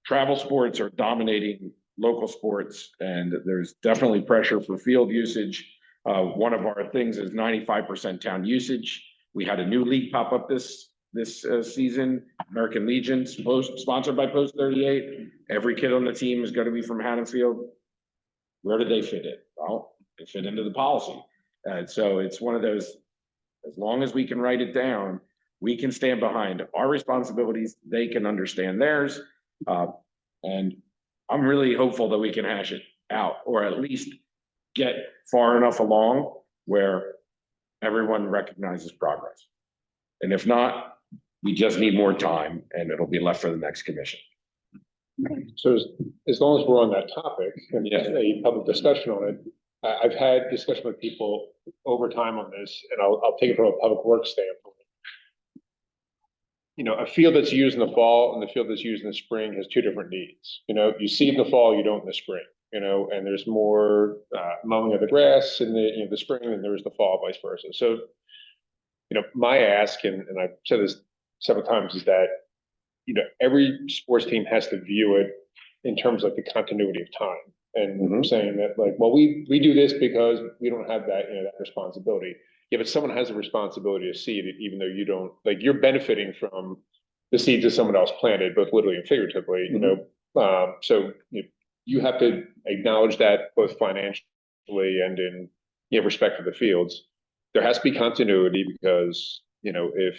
travel sports are dominating local sports, and there's definitely pressure for field usage. One of our things is 95% town usage. We had a new league pop up this season, American Legion, sponsored by Post 38. Every kid on the team is going to be from Haddonfield. Where do they fit in? Well, they fit into the policy. And so it's one of those, as long as we can write it down, we can stand behind our responsibilities. They can understand theirs. And I'm really hopeful that we can hash it out, or at least get far enough along where everyone recognizes progress. And if not, we just need more time and it'll be left for the next commission. So as long as we're on that topic and Yeah. a public discussion on it, I've had discussion with people over time on this, and I'll take it from a public works standpoint. You know, a field that's used in the fall and the field that's used in the spring has two different needs. You know, you seed in the fall, you don't in the spring, you know, and there's more mowing of the grass in the spring than there is the fall, vice versa. So, you know, my ask, and I've said this several times, is that, you know, every sports team has to view it in terms of the continuity of time. And I'm saying that, like, well, we do this because we don't have that, you know, that responsibility. Yeah, but someone has a responsibility to seed it, even though you don't. Like, you're benefiting from the seeds that someone else planted, both literally and figuratively. You know, so you have to acknowledge that both financially and in respect to the fields. There has to be continuity, because, you know, if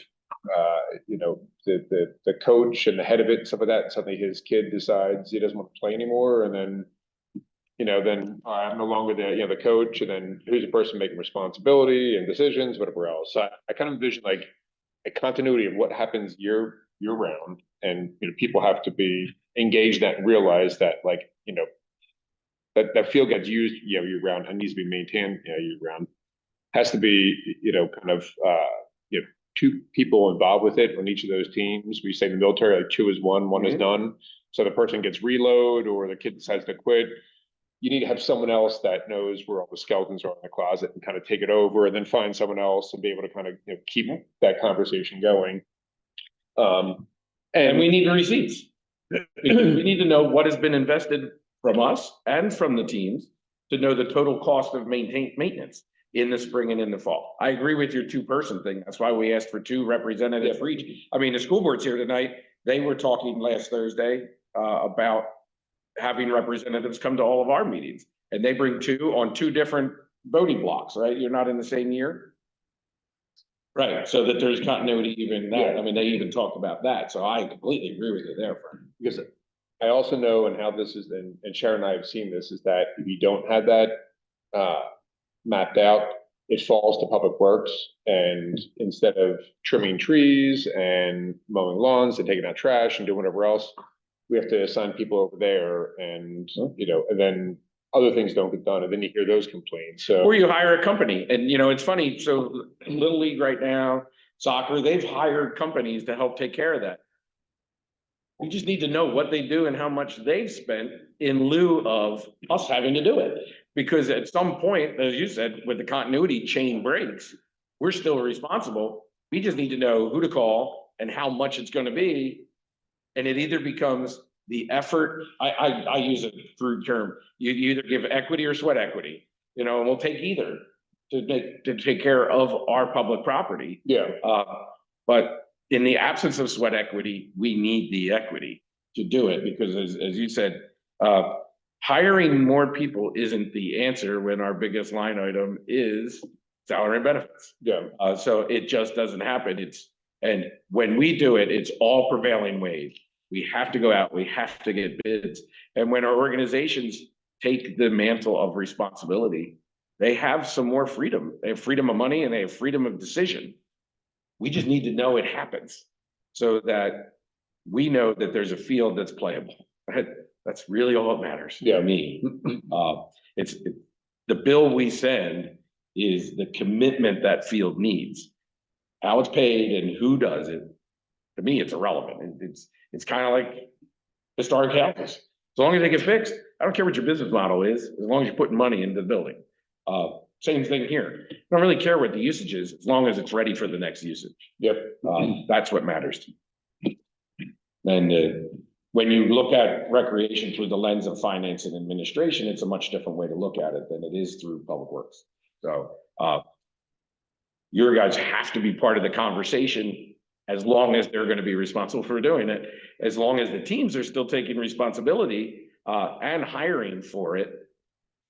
you know, the coach and the head of it and stuff like that, and suddenly his kid decides he doesn't want to play anymore, and then, you know, then I'm no longer the coach, and then who's the person making responsibility and decisions, whatever else. So I kind of envision like a continuity of what happens year round, and, you know, people have to be engaged in that and realize that, like, you know, that field gets used, you know, year round and needs to be maintained, you know, year round. Has to be, you know, kind of you know, two people involved with it on each of those teams. We say in the military, like 2 is 1, 1 is none. So the person gets reload or the kid decides to quit. You need to have someone else that knows where all the skeletons are in the closet and kind of take it over, and then find someone else and be able to kind of, you know, keep that conversation going. And we need the receipts. We need to know what has been invested from us and from the teams to know the total cost of maintenance in the spring and in the fall. I agree with your 2-person thing. That's why we asked for 2 representatives for each. I mean, the school board's here tonight. They were talking last Thursday about having representatives come to all of our meetings, and they bring 2 on 2 different voting blocks, right? You're not in the same year. Right, so that there's continuity even in that. Yeah. I mean, they even talked about that. So I completely agree with you there, Frank. Because I also know, and how this is, and Sharon and I have seen this, is that if you don't have that mapped out, it falls to Public Works, and instead of trimming trees and mowing lawns and taking out trash and doing whatever else, we have to assign people over there, and, you know, and then other things don't get done, and then you hear those complaints. So, Or you hire a company, and, you know, it's funny. So Little League right now, soccer, they've hired companies to help take care of that. We just need to know what they do and how much they've spent in lieu of us having to do it. Because at some point, as you said, with the continuity chain breaks, we're still responsible. We just need to know who to call and how much it's gonna be. And it either becomes the effort, I use a crude term, you either give equity or sweat equity, you know, and we'll take either to take care of our public property. yeah, But in the absence of sweat equity, we need the equity to do it, because as you said, hiring more people isn't the answer when our biggest line item is salary and benefits. yeah, So it just doesn't happen. And when we do it, it's all prevailing wage. We have to go out, we have to get bids. And when our organizations take the mantle of responsibility, they have some more freedom. They have freedom of money and they have freedom of decision. We just need to know it happens so that we know that there's a field that's playable. That's really all that matters to me. The bill we send is the commitment that field needs, how it's paid and who does it. to me, it's irrelevant. It's kind of like historic houses. As long as they get fixed, I don't care what your business model is, as long as you're putting money into the building. Same thing here. I don't really care what the usage is, as long as it's ready for the next usage. Yep. That's what matters to me. And when you look at recreation through the lens of finance and administration, it's a much different way to look at it than it is through public works. So, your guys have to be part of the conversation as long as they're gonna be responsible for doing it. As long as the teams are still taking responsibility, and hiring for it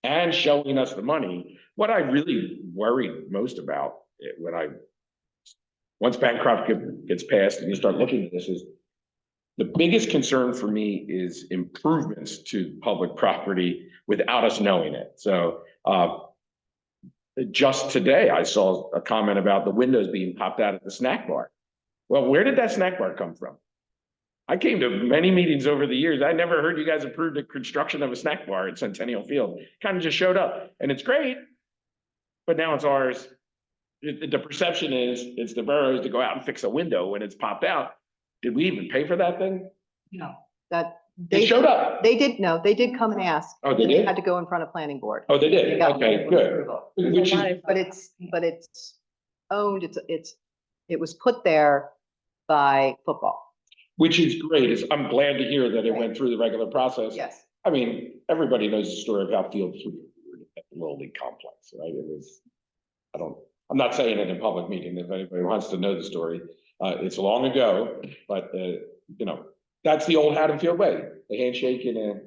and showing us the money. What I really worried most about once Bancroft gets passed and you start looking at this is, the biggest concern for me is improvements to public property without us knowing it. So, just today, I saw a comment about the windows being popped out at the snack bar. Well, where did that snack bar come from? I came to many meetings over the years. I never heard you guys approve the construction of a snack bar at Centennial Field. Kind of just showed up, and it's great, but now it's ours. The perception is it's the borough's to go out and fix a window when it's popped out. Did we even pay for that thing? No, that. They showed up. They did come and ask. Oh, they and did? Had to go in front of planning board. Oh, they They did? got Okay, planning board good. approval. Which is, But it's owned, it was put there by football. which is great. I'm glad to hear that it went through the regular process. Yes. I mean, everybody knows the story of how Field 3 at the Little League complex, right? I'm not saying it in public meeting, if anybody wants to know the story. It's long ago, but, that's the old Haddonfield way, the handshake and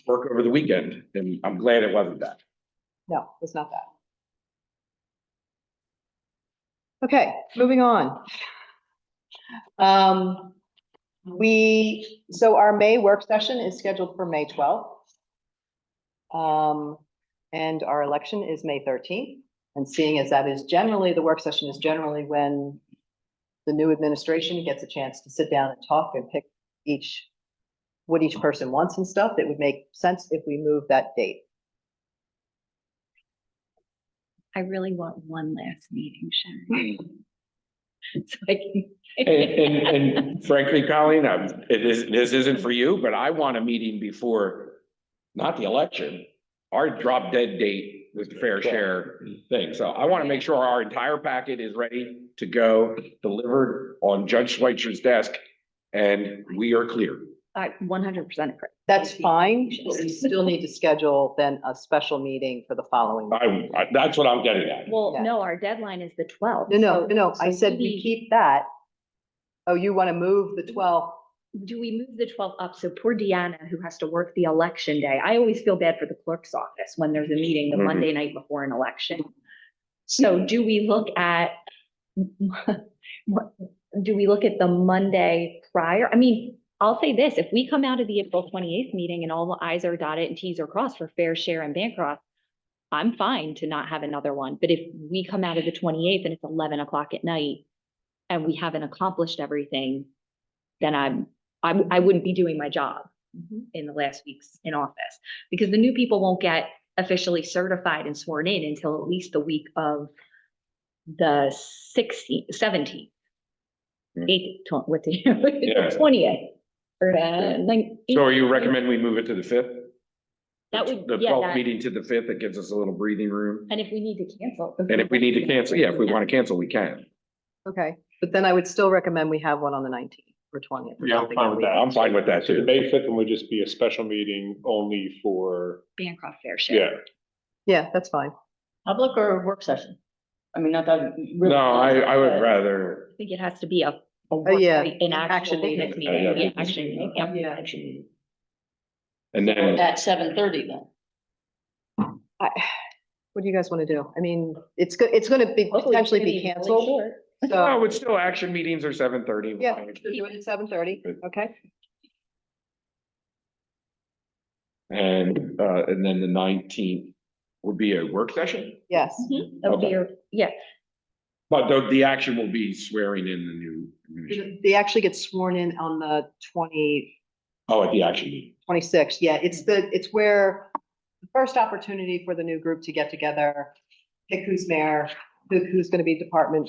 work over the weekend. And I'm glad it wasn't that. No, it's not that. Okay, moving on. So our May work session is scheduled for May 12th. And our election is May 13th. And seeing as that is generally, the work session is generally when the new administration gets a chance to sit down and talk and pick what each person wants and stuff, it would make sense if we move that date. I really want one last meeting, Sharon. So I can. And frankly, Colleen, this isn't for you, but I want a meeting before, not the election, our drop dead date with the fair share thing. So I want to make sure our entire packet is ready to go, delivered on Judge Schweitzer's desk, and we are clear. 100% correct. That's fine, but we still need to schedule then a special meeting for the following. That's what I'm getting at. Well, Yeah. no, our deadline is the 12th. No, I so said we maybe- keep that. Oh, you want to move the 12th? Do we move the 12th up? So poor Deanna, who has to work the election day. I always feel bad for the clerk's office when there's a meeting the Mhm. Monday night before an election. So do we look at, do we look at the Monday prior? I mean, I'll say this, if we come out of the April 28th meeting and all the i's are dotted and t's are crossed for fair share and Bancroft, I'm fine to not have another one. But if we come out of the 28th and it's 11 o'clock at night and we haven't accomplished everything, then I wouldn't be doing my job in the last weeks in office, because the new people won't get officially certified and sworn in until at least the week of the 16th, 17th. Hmm. 8th, what the, Yeah. 20th. Or, So are you recommend we move it to the 5th? That would- The yeah, 12th that- meeting to the 5th, it gives us a little breathing room. And if we need to cancel. And if we need to cancel, yeah, if we want to cancel, we can. Okay, but then I would still recommend we have one on the 19th or 20th. or Yeah, I'm something fine with that. I'm fine with that So the too. May 5th one would just be a special meeting only for, Bancroft Fair Share. yeah. Yeah, that's fine. Public or work session? I mean, not that. No, I would rather, I think it has to be a work yeah, meeting, an actual action meeting. business meeting. Yeah, Yeah, business action meeting. meeting, yeah. actually. And then, At 7:30 then. What do you guys want to do? I mean, it's good, it's gonna be Hopefully it's potentially gonna be really canceled. short. oh, So, it's still action meetings are 7:30. yeah, do it at 7:30, okay? And then the 19th would be a work session, Yes, That would be Okay. your, yeah, but the action will be swearing in the new administration. they actually get sworn in on the 26th. Oh, at the action meeting. Yeah, it's where the first opportunity for the new group to get together, pick who's mayor, who's gonna be department,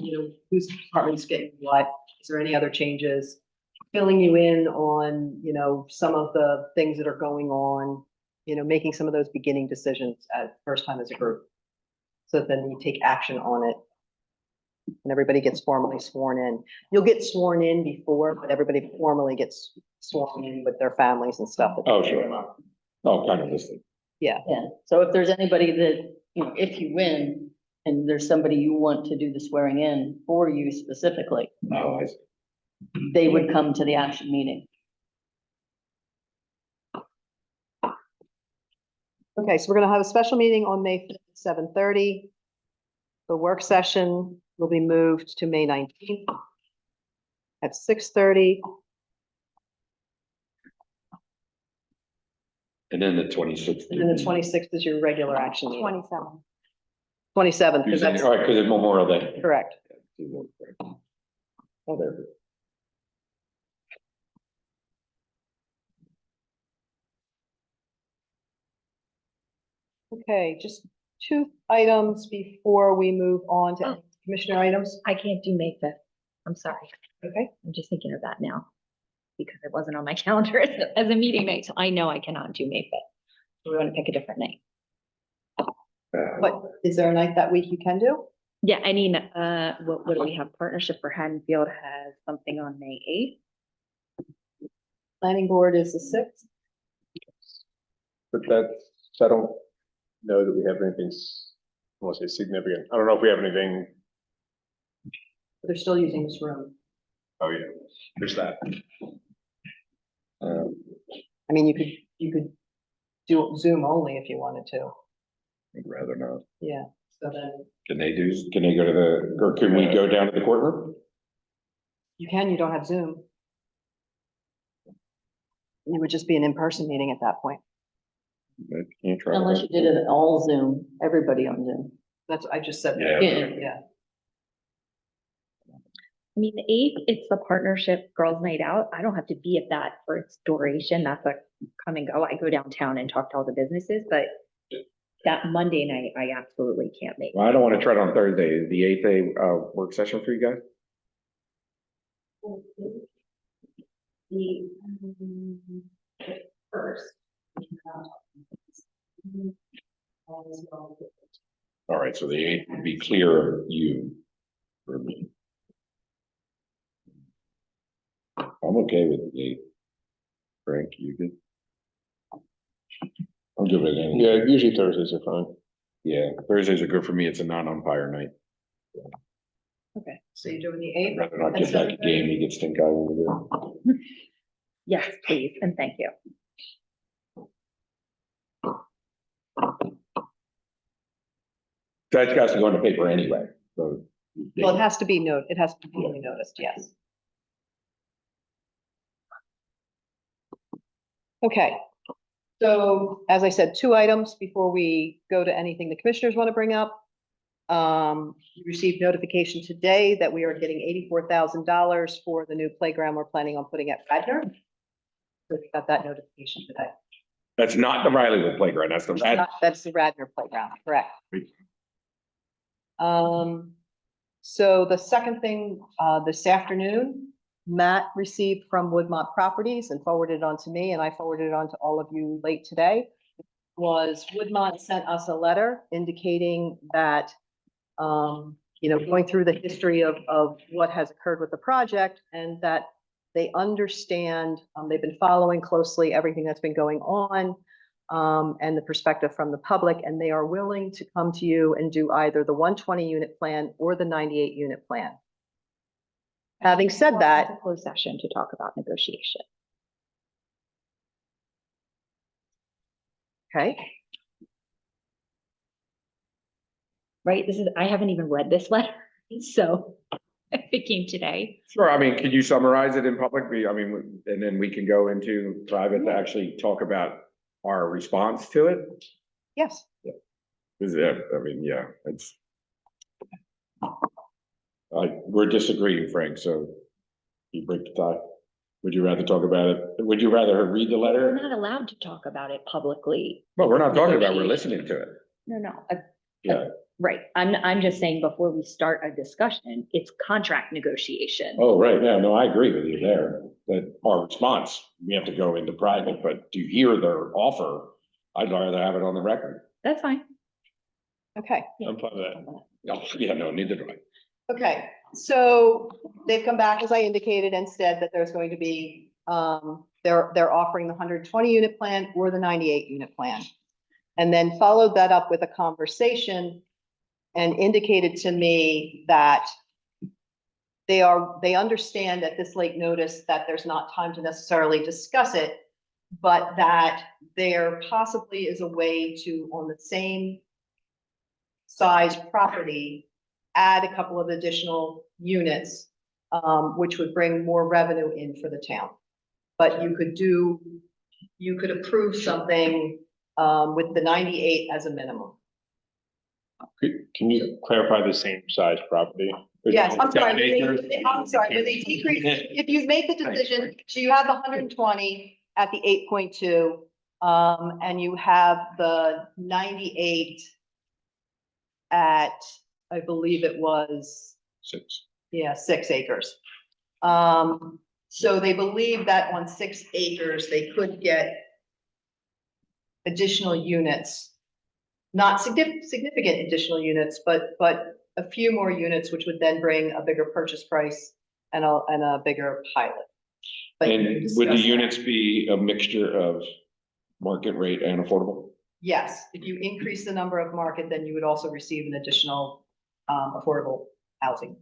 whose department's getting what, is there any other changes? Filling you in on, some of the things that are going on, making some of those beginning decisions at first time as a group. So that then you take action on it. And everybody gets formally sworn in. You'll get sworn in before, but everybody formally gets sworn in with their families and stuff. Oh, sure. Oh, kind of this thing. Yeah, Yeah, so if there's anybody that, if you win and there's somebody you want to do the swearing in for you specifically, Oh, I see. they would come to the action meeting. okay, so we're gonna have a special meeting on May 5th, 7:30. The work session will be moved to May 19th at 6:30. And then the 26th. And then the 26th is your regular action meeting. 27. 27th, All because that's right, because it's Memorial Day. correct. Oh, there. Okay, just two items before we move on to commissioner items. I can't do May 5th. I'm sorry. Okay, I'm just thinking of that now. Because it wasn't on my calendar as a meeting night, so I know I cannot do May 5th. We want to pick a different night. what, is there a night that week you can do? Yeah, I mean, what do we have? Partnership for Haddonfield has something on May 8th. Planning board is the 6th. But I don't know that we have anything, I want to say significant. I don't know if we have anything. They're still using this room. Oh, yeah, there's that. I mean, you could do Zoom only if you wanted to. I'd rather not. Yeah, so then Can they go to the, or can we go down to the courtroom? you don't have Zoom. It would just be an in-person meeting at that point. I can't try. Unless you did it all Zoom, everybody on Zoom. That's, I just said. Yeah. Yeah. I mean, the 8th, it's the partnership girls' night out. I don't have to be at that for its duration. That's a come and go. I go downtown and talk to all the businesses, but that Monday night, I absolutely can't make. Well, I don't want to try it on Thursday. Is the 8th a work session for you guys? The first. All right, so the 8th would be clear of you for me. I'm okay with the 8th. Frank, you good? I'm good with it. Yeah, usually Thursdays are fine. Yeah, Thursdays are good for me. It's a non-umpire night. Okay, so you're doing the I'd 8th? rather not get back a game. He gets stink eye over there. Yes, please, and thank you. That has to go in the paper anyway, so. Well, it has to be it has to be duly noticed, yes. Okay. So as I said, two items before we go to anything the commissioners want to bring up. We received notification today that we are getting $84,000 for the new playground we're planning on putting at Radnor. So we got that notification today. That's not the Rileywood playground. That's the. That's the Radnor playground, correct? So the second thing, this afternoon, Matt received from Woodmont Properties and forwarded it on to me, and I forwarded it on to all of you late today, was Woodmont sent us a letter indicating that, going through the history of what has occurred with the project, and that they understand, they've been following closely everything that's been going on, and the perspective from the public, and they are willing to come to you and do either the 120 unit plan or the 98 unit plan. Having said that, A closed session to talk about negotiation. okay, Right, I haven't even read this letter, so it came today. Sure, I mean, could you summarize it in public? And then we can go into private to actually talk about our response to it? yes, It's. We're disagreeing, Frank, so you break the tie. Would you rather talk about it? Would you rather read the We're letter? not allowed to talk about it publicly. Well, we're not talking about, it, we're listening to it. No, Yeah, Right. I'm just saying before we start a discussion, it's contract negotiation. Oh, right, yeah, no, I agree with you there, that our response, we have to go into private, but to hear their offer, I'd rather have it on the record. That's fine. Okay. I'm fine with that. No, yeah, no, neither do I. Okay, so they've come back, as I indicated, and said that there's going to be, they're offering the 120 unit plan or the 98 unit plan. And then followed that up with a conversation and indicated to me that they understand at this late notice that there's not time to necessarily discuss it, but that there possibly is a way to, on the same size property, add a couple of additional units, which would bring more revenue in for the town. But you could approve something with the 98 as a minimum. Can you clarify the same size property? Yes, I'm sorry, 10 acres? when they decrease, if you make the decision, so you have the 120 at the 8.2, and you have the 98 at, I believe it was, 6. 6 acres. So they believe that on 6 acres, they could get additional units, not significant additional units, but a few more units, which would then bring a bigger purchase price and a bigger pilot. But you And can would the discuss that. units be a mixture of market rate and affordable? Yes, if you increase the number of market, then you would also receive an additional affordable housing.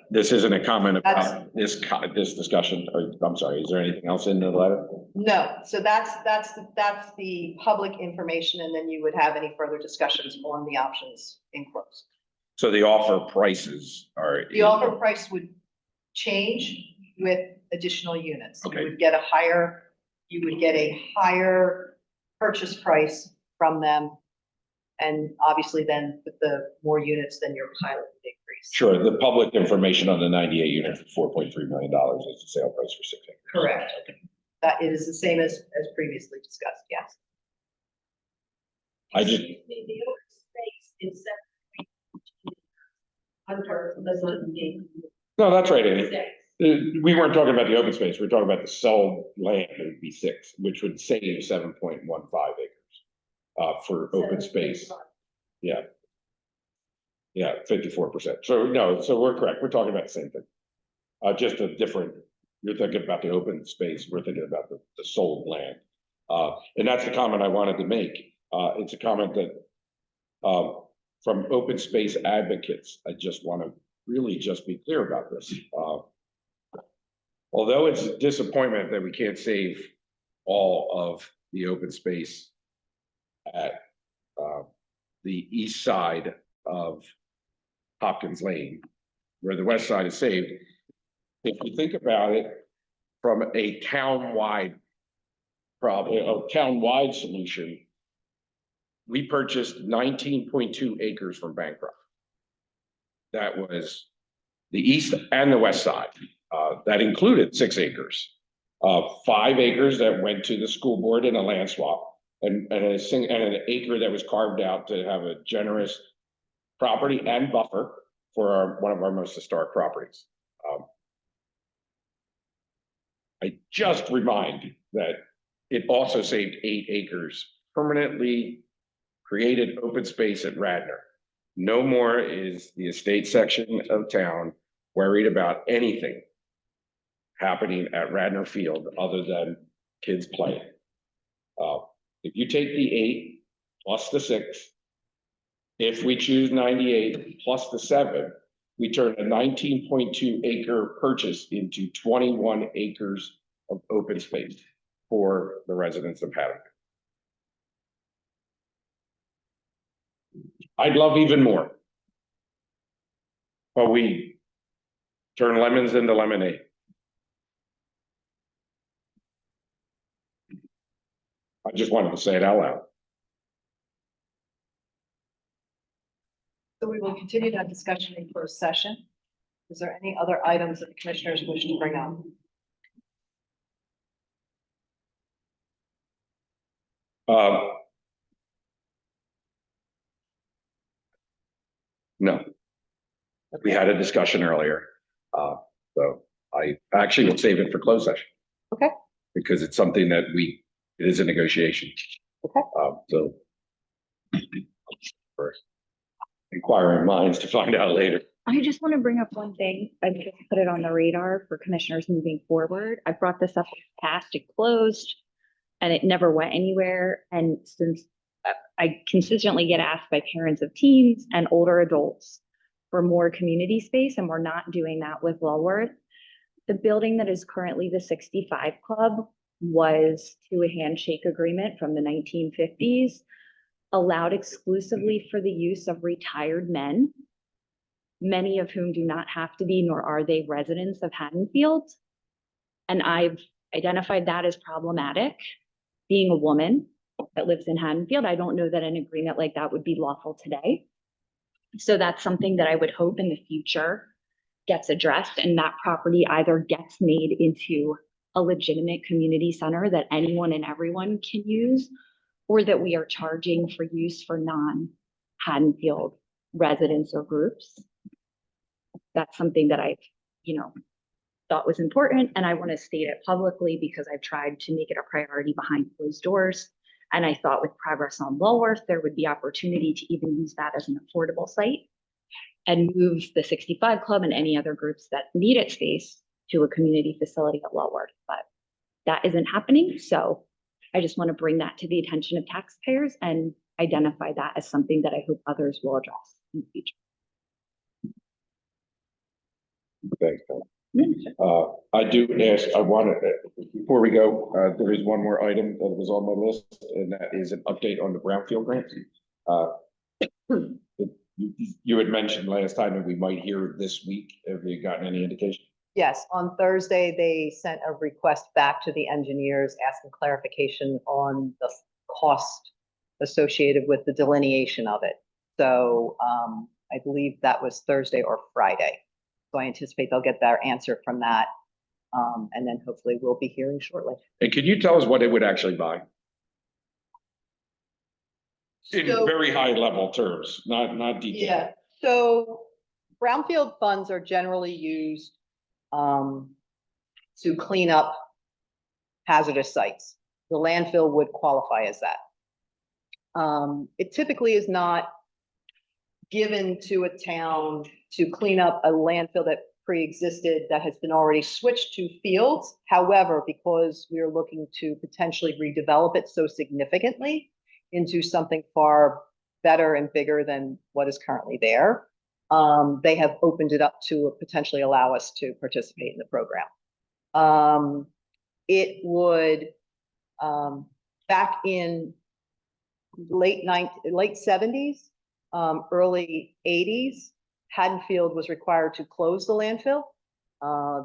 This isn't a comment That's- about this discussion, or, I'm sorry, is there anything else in the letter? No, so that's the public information, and then you would have any further discussions on the options in close. So the offer prices are. The offer price would change with additional units. Okay. You would get a higher purchase price from them. And obviously then with the more units, then your pilot would increase. Sure, the public information on the 98 units for $4.3 million is the sale price for 6 acres. Correct. That it is the same as previously discussed, yes. I just, The open space is 7.2 under the no, that's right, Andy. We weren't talking about the open space, we were talking about the sold land, it would be 6, which would save 7.15 acres for open space. Yeah. Yeah, 54%. So no, so we're correct. We're talking about the same thing. Just a different, you're thinking about the open space, we're thinking about the sold land. And that's the comment I wanted to make. It's a comment that from open space advocates, I just want to really just be clear about this. Although it's a disappointment that we can't save all of the open space at the east side of Hopkins Lane, where the west side is saved. If you think about it from a town-wide problem, a town-wide solution, we purchased 19.2 acres from Bancroft. That was the east and the west side. That included 6 acres. 5 acres that went to the school board in a land swap, and an acre that was carved out to have a generous property and buffer for one of our most historic properties. I just remind that it also saved 8 acres permanently created open space at Radnor. No more is the estate section of town worried about anything happening at Radnor Field other than kids playing. If you take the 8 plus the 6, if we choose 98 plus the 7, we turn a 19.2 acre purchase into 21 acres of open space for the residents of Haddon. I'd love even more. But we turn lemons into lemonade. I just wanted to say it out loud. So we will continue that discussion in closed session. Is there any other items that the commissioners wish to bring up? No. We had a discussion earlier, so I actually will save it for closed session. Okay. Because it's something that it is a negotiation. Okay. So. For inquiring minds to find out later. I just want to bring up one thing. I just put it on the radar for commissioners moving forward. I brought this up in the past, it closed and it never went anywhere. And since I consistently get asked by parents of teens and older adults for more community space, and we're not doing that with Lulworth. The building that is currently the 65 Club was to a handshake agreement from the 1950s, allowed exclusively for the use of retired men, many of whom do not have to be, nor are they residents of Haddonfield. And I've identified that as problematic. Being a woman that lives in Haddonfield, I don't know that an agreement like that would be lawful today. So that's something that I would hope in the future gets addressed, and that property either gets made into a legitimate community center that anyone and everyone can use, or that we are charging for use for non-Haddonfield residents or groups. That's something that I've, thought was important, and I want to state it publicly because I've tried to make it a priority behind closed doors. And I thought with progress on Lulworth, there would be opportunity to even use that as an affordable site and move the 65 Club and any other groups that need its space to a community facility at Lulworth. But that isn't happening. So I just want to bring that to the attention of taxpayers and identify that as something that I hope others will address in the future. Thanks, Tom. I do ask, before we go, there is one more item that was on my list, and that is an update on the Brownfield grant. You had mentioned last time that we might hear this week. Have you gotten any indication? Yes, on Thursday, they sent a request back to the engineers asking clarification on the cost associated with the delineation of it. So I believe that was Thursday or Friday. So I anticipate they'll get their answer from that. And then hopefully we'll be hearing shortly. And could you tell us what it would actually buy? In So- very high level terms, not detailed. Yeah, so brownfield funds are generally used to clean up hazardous sites. The landfill would qualify as that. It typically is not given to a town to clean up a landfill that pre-existed that has been already switched to fields. However, because we're looking to potentially redevelop it so significantly into something far better and bigger than what is currently there, they have opened it up to potentially allow us to participate in the program. It would, back in late 70s, early 80s, Haddonfield was required to close the landfill.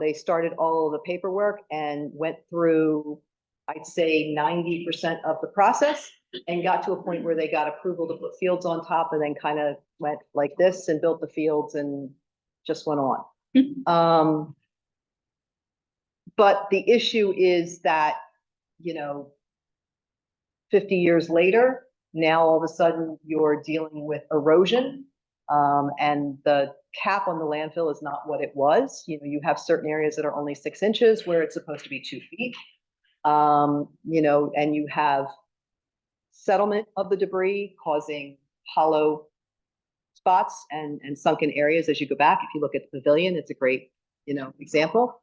They started all of the paperwork and went through, I'd say 90% of the process, and got to a point where they got approval to put fields on top, and then kind of went like this and built the fields and just went on. But the issue is that, 50 years later, now all of a sudden you're dealing with erosion, and the cap on the landfill is not what it was. You have certain areas that are only 6 inches where it's supposed to be 2 feet. And you have settlement of the debris causing hollow spots and sunken areas as you go back. If you look at the pavilion, it's a great, example.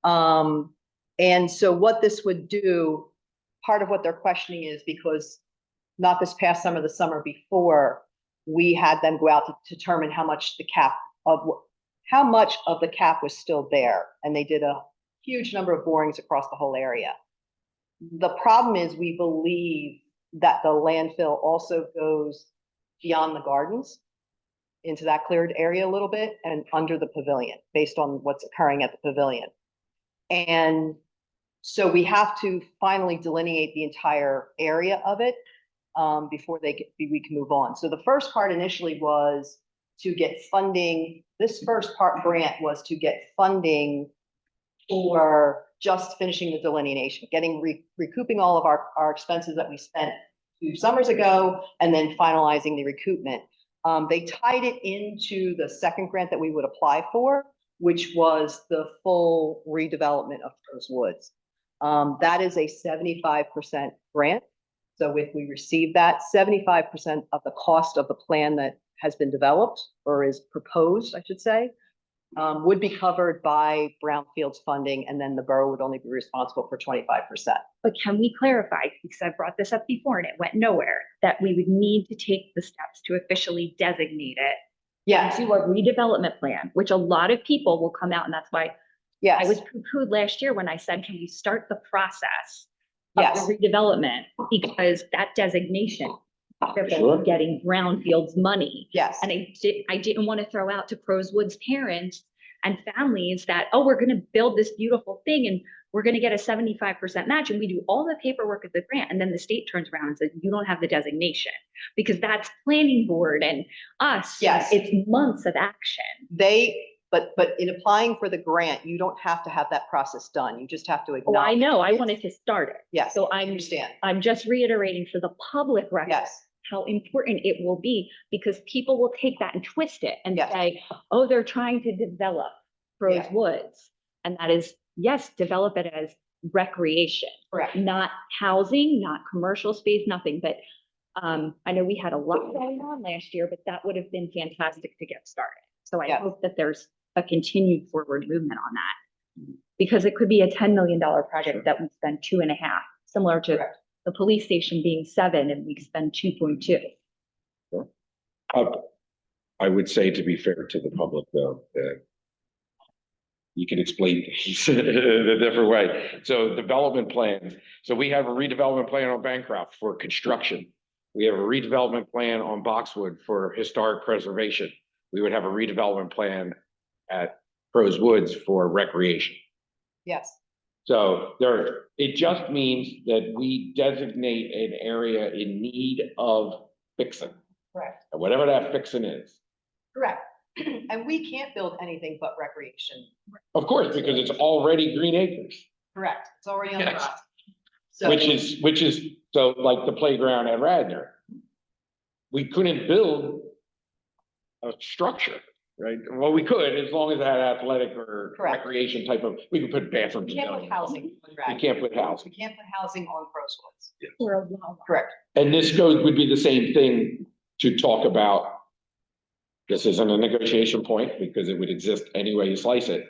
And so what this would do, part of what they're questioning is because not this past summer, the summer before, we had them go out to determine how much of the cap was still there. And they did a huge number of borings across the whole area. The problem is we believe that the landfill also goes beyond the gardens into that cleared area a little bit and under the pavilion based on what's occurring at the pavilion. And so we have to finally delineate the entire area of it before we can move on. So the first part initially was to get funding. This first part grant was to get funding for just finishing the delineation, recouping all of our expenses that we spent 2 summers ago, and then finalizing the recoupment. They tied it into the second grant that we would apply for, which was the full redevelopment of those woods. That is a 75% grant. So if we receive that, 75% of the cost of the plan that has been developed or is proposed, I should say, would be covered by brownfields funding, and then the borough would only be responsible for 25%. But can we clarify, because I brought this up before and it went nowhere, that we would need to take the steps to officially designate it Yes, to a redevelopment plan, which a lot of people will come out, and that's why I yes, was poo-pooed last year when I said, can we start the process of yes, the redevelopment? Because that designation, Sure. they're getting brownfields money. yes. And I didn't want to throw out to Crow's Woods parents and families that, oh, we're gonna build this beautiful thing and we're gonna get a 75% match, and we do all the paperwork of the grant, and then the state turns around and says, you don't have the designation, because that's planning board and us. Yes. It's months of action. But in applying for the grant, you don't have to have that process done. You just have to Oh, I acknowledge. know, I wanted to start it. Yes, So I understand. I'm just reiterating for the public record. Yes, How important it will be, because people will take that and twist it and Yes. say, oh, they're trying to develop Crow's Yeah. Woods. And that is, yes, develop it as recreation, correct. not housing, not commercial space, nothing. But I know we had a lot going on last year, but that would have been fantastic to get started. So I Yeah. hope that there's a continued forward movement on that. Because it could be a $10 million project that we spend 2.5, similar to Correct. the police station being 7 and we spend 2.2. I would say, to be fair to the public, though, that you can explain things in a different way. So development plans. So we have a redevelopment plan on Bancroft for construction. We have a redevelopment plan on Boxwood for historic preservation. We would have a redevelopment plan at Crow's Woods for recreation. Yes, So it just means that we designate an area in need of fixing, correct, and whatever that fixing is. correct. And we can't build anything but recreation. Of course, because it's already green acres, Correct. It's already on the Yes. process. So, which is, so like the playground at Radnor. We couldn't build a structure, right? Well, we could, as long as it had athletic or Correct. recreation type of, we could put bathrooms. we can't put in. housing. on We Radnor. can't put housing. We can't put housing on Crow's Woods. For a while. Correct. And this would be the same thing to talk about. This isn't a negotiation point because it would exist any way you slice it.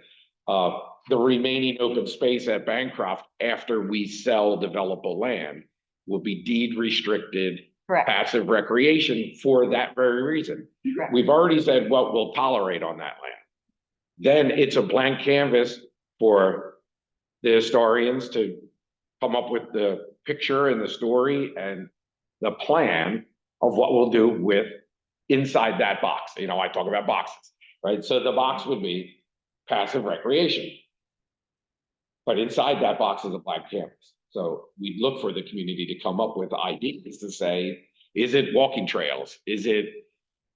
The remaining open space at Bancroft after we sell developable land will be deed restricted Correct. passive recreation for that very reason. Correct. We've already said what we'll tolerate on that land. Then it's a blank canvas for the historians to come up with the picture and the story and the plan of what we'll do with inside that box. You know, I talk about boxes, right? So the box would be passive recreation. But inside that box is a blank canvas. So we look for the community to come up with ideas to say, is it walking trails? Is it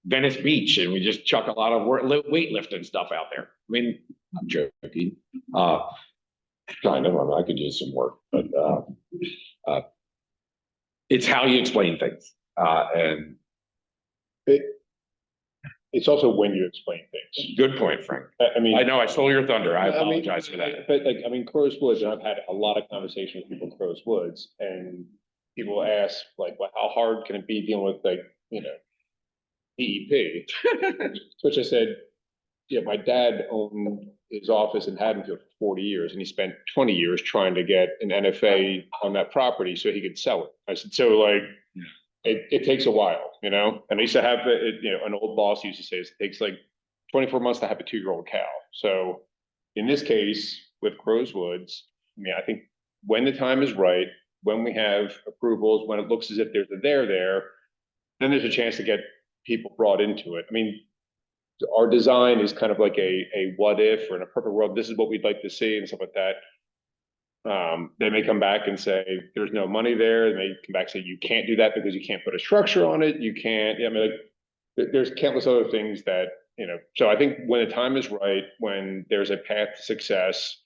Venice Beach? And we just chuck a lot of weightlifting stuff out there. I mean, I'm joking. Kind of, I could use some work, but it's how you explain things. And It's also when you explain things. good point, Frank. I mean. I know I stole your thunder. I mean, apologize for that. But like, I mean, Crow's Woods, and I've had a lot of conversations with people at Crow's Woods, and people ask like, well, how hard can it be dealing with like, you know, DEP? To which I said, yeah, my dad owned his office in Haddonfield for 40 years, and he spent 20 years trying to get an NFA on that property so he could sell it. I said, so like, it takes a while, you know? And I used to have, you know, an old boss used to say, it takes like 24 months to have a 2-year-old cow. So in this case, with Crow's Woods, I mean, I think when the time is right, when we have approvals, when it looks as if there's a there, then there's a chance to get people brought into it. I mean, our design is kind of like a what if, or in a perfect world, this is what we'd like to see and stuff like that. They may come back and say, there's no money there. They may come back and say, you can't do that because you can't put a structure on it. You can't, I mean, like, there's countless other things that, you know, so I think when the time is right, when there's a path to success,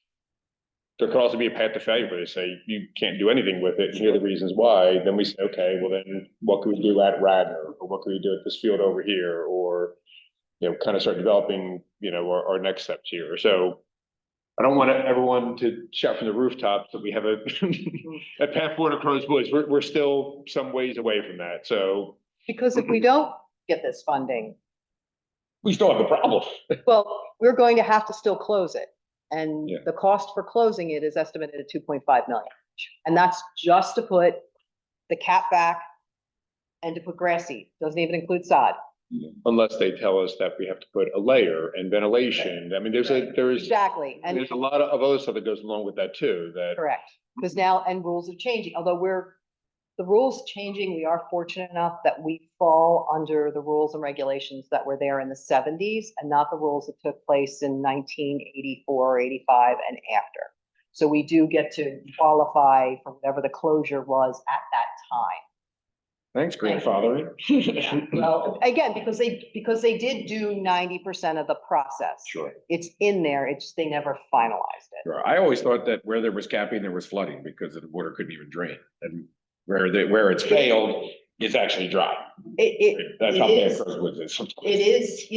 there could also be a path to failure where they say you can't do anything with it. Here are the reasons why. Then we say, okay, well then what can we do at Radnor, or what can we do at this field over here, or kind of start developing, our next steps here. So I don't want everyone to shout from the rooftops that we have a path forward across woods. We're still some ways away from that. So Because if we don't get this funding, We still have the problem. well, we're going to have to still close it. And Yeah. the cost for closing it is estimated at 2.5 million. And that's just to put the cap back and to put grass seed. Doesn't even include sod. unless they tell us that we have to put a layer and ventilation, I mean, there's Exactly. And a lot of other stuff that goes along with that too, that. correct, because now, and rules are changing, although the rules changing, we are fortunate enough that we fall under the rules and regulations that were there in the 70s and not the rules that took place in 1984, 85 and after. So we do get to qualify for whatever the closure was at that time. Thanks, grandfathering. Well, again, because they did do 90% of the process. Sure. It's in there, it's, they never finalized it. Sure. I always thought that where there was capping, there was flooding because the water couldn't even drain. And where it's failed, it's actually dry. That's how it bad is- Crow's Woods is sometimes. It is,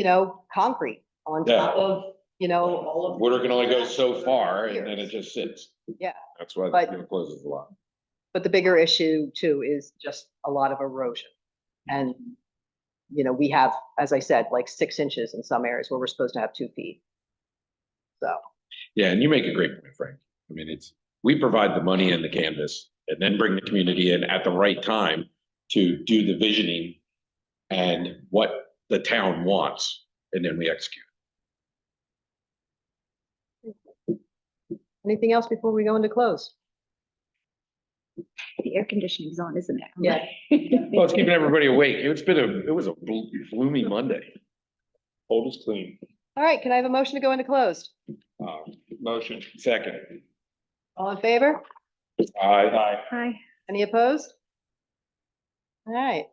concrete on Yeah. top of, all of. Water can only go so far and then it just sits. Yeah. That's why But- it closes a lot. But the bigger issue too is just a lot of erosion. And, we have, as I said, like 6 inches in some areas where we're supposed to have 2 feet. So, Yeah, and you make a great point, Frank. I mean, we provide the money and the canvas and then bring the community in at the right time to do the visioning and what the town wants, and then we execute. anything else before we go into close? The air conditioning's on, isn't it? Yeah. Well, it's keeping everybody awake. It was a gloomy Monday. Hold is clean. All right, can I have a motion to go into closed? Motion. Second. All in favor? Aye. Hi. Any opposed? All right,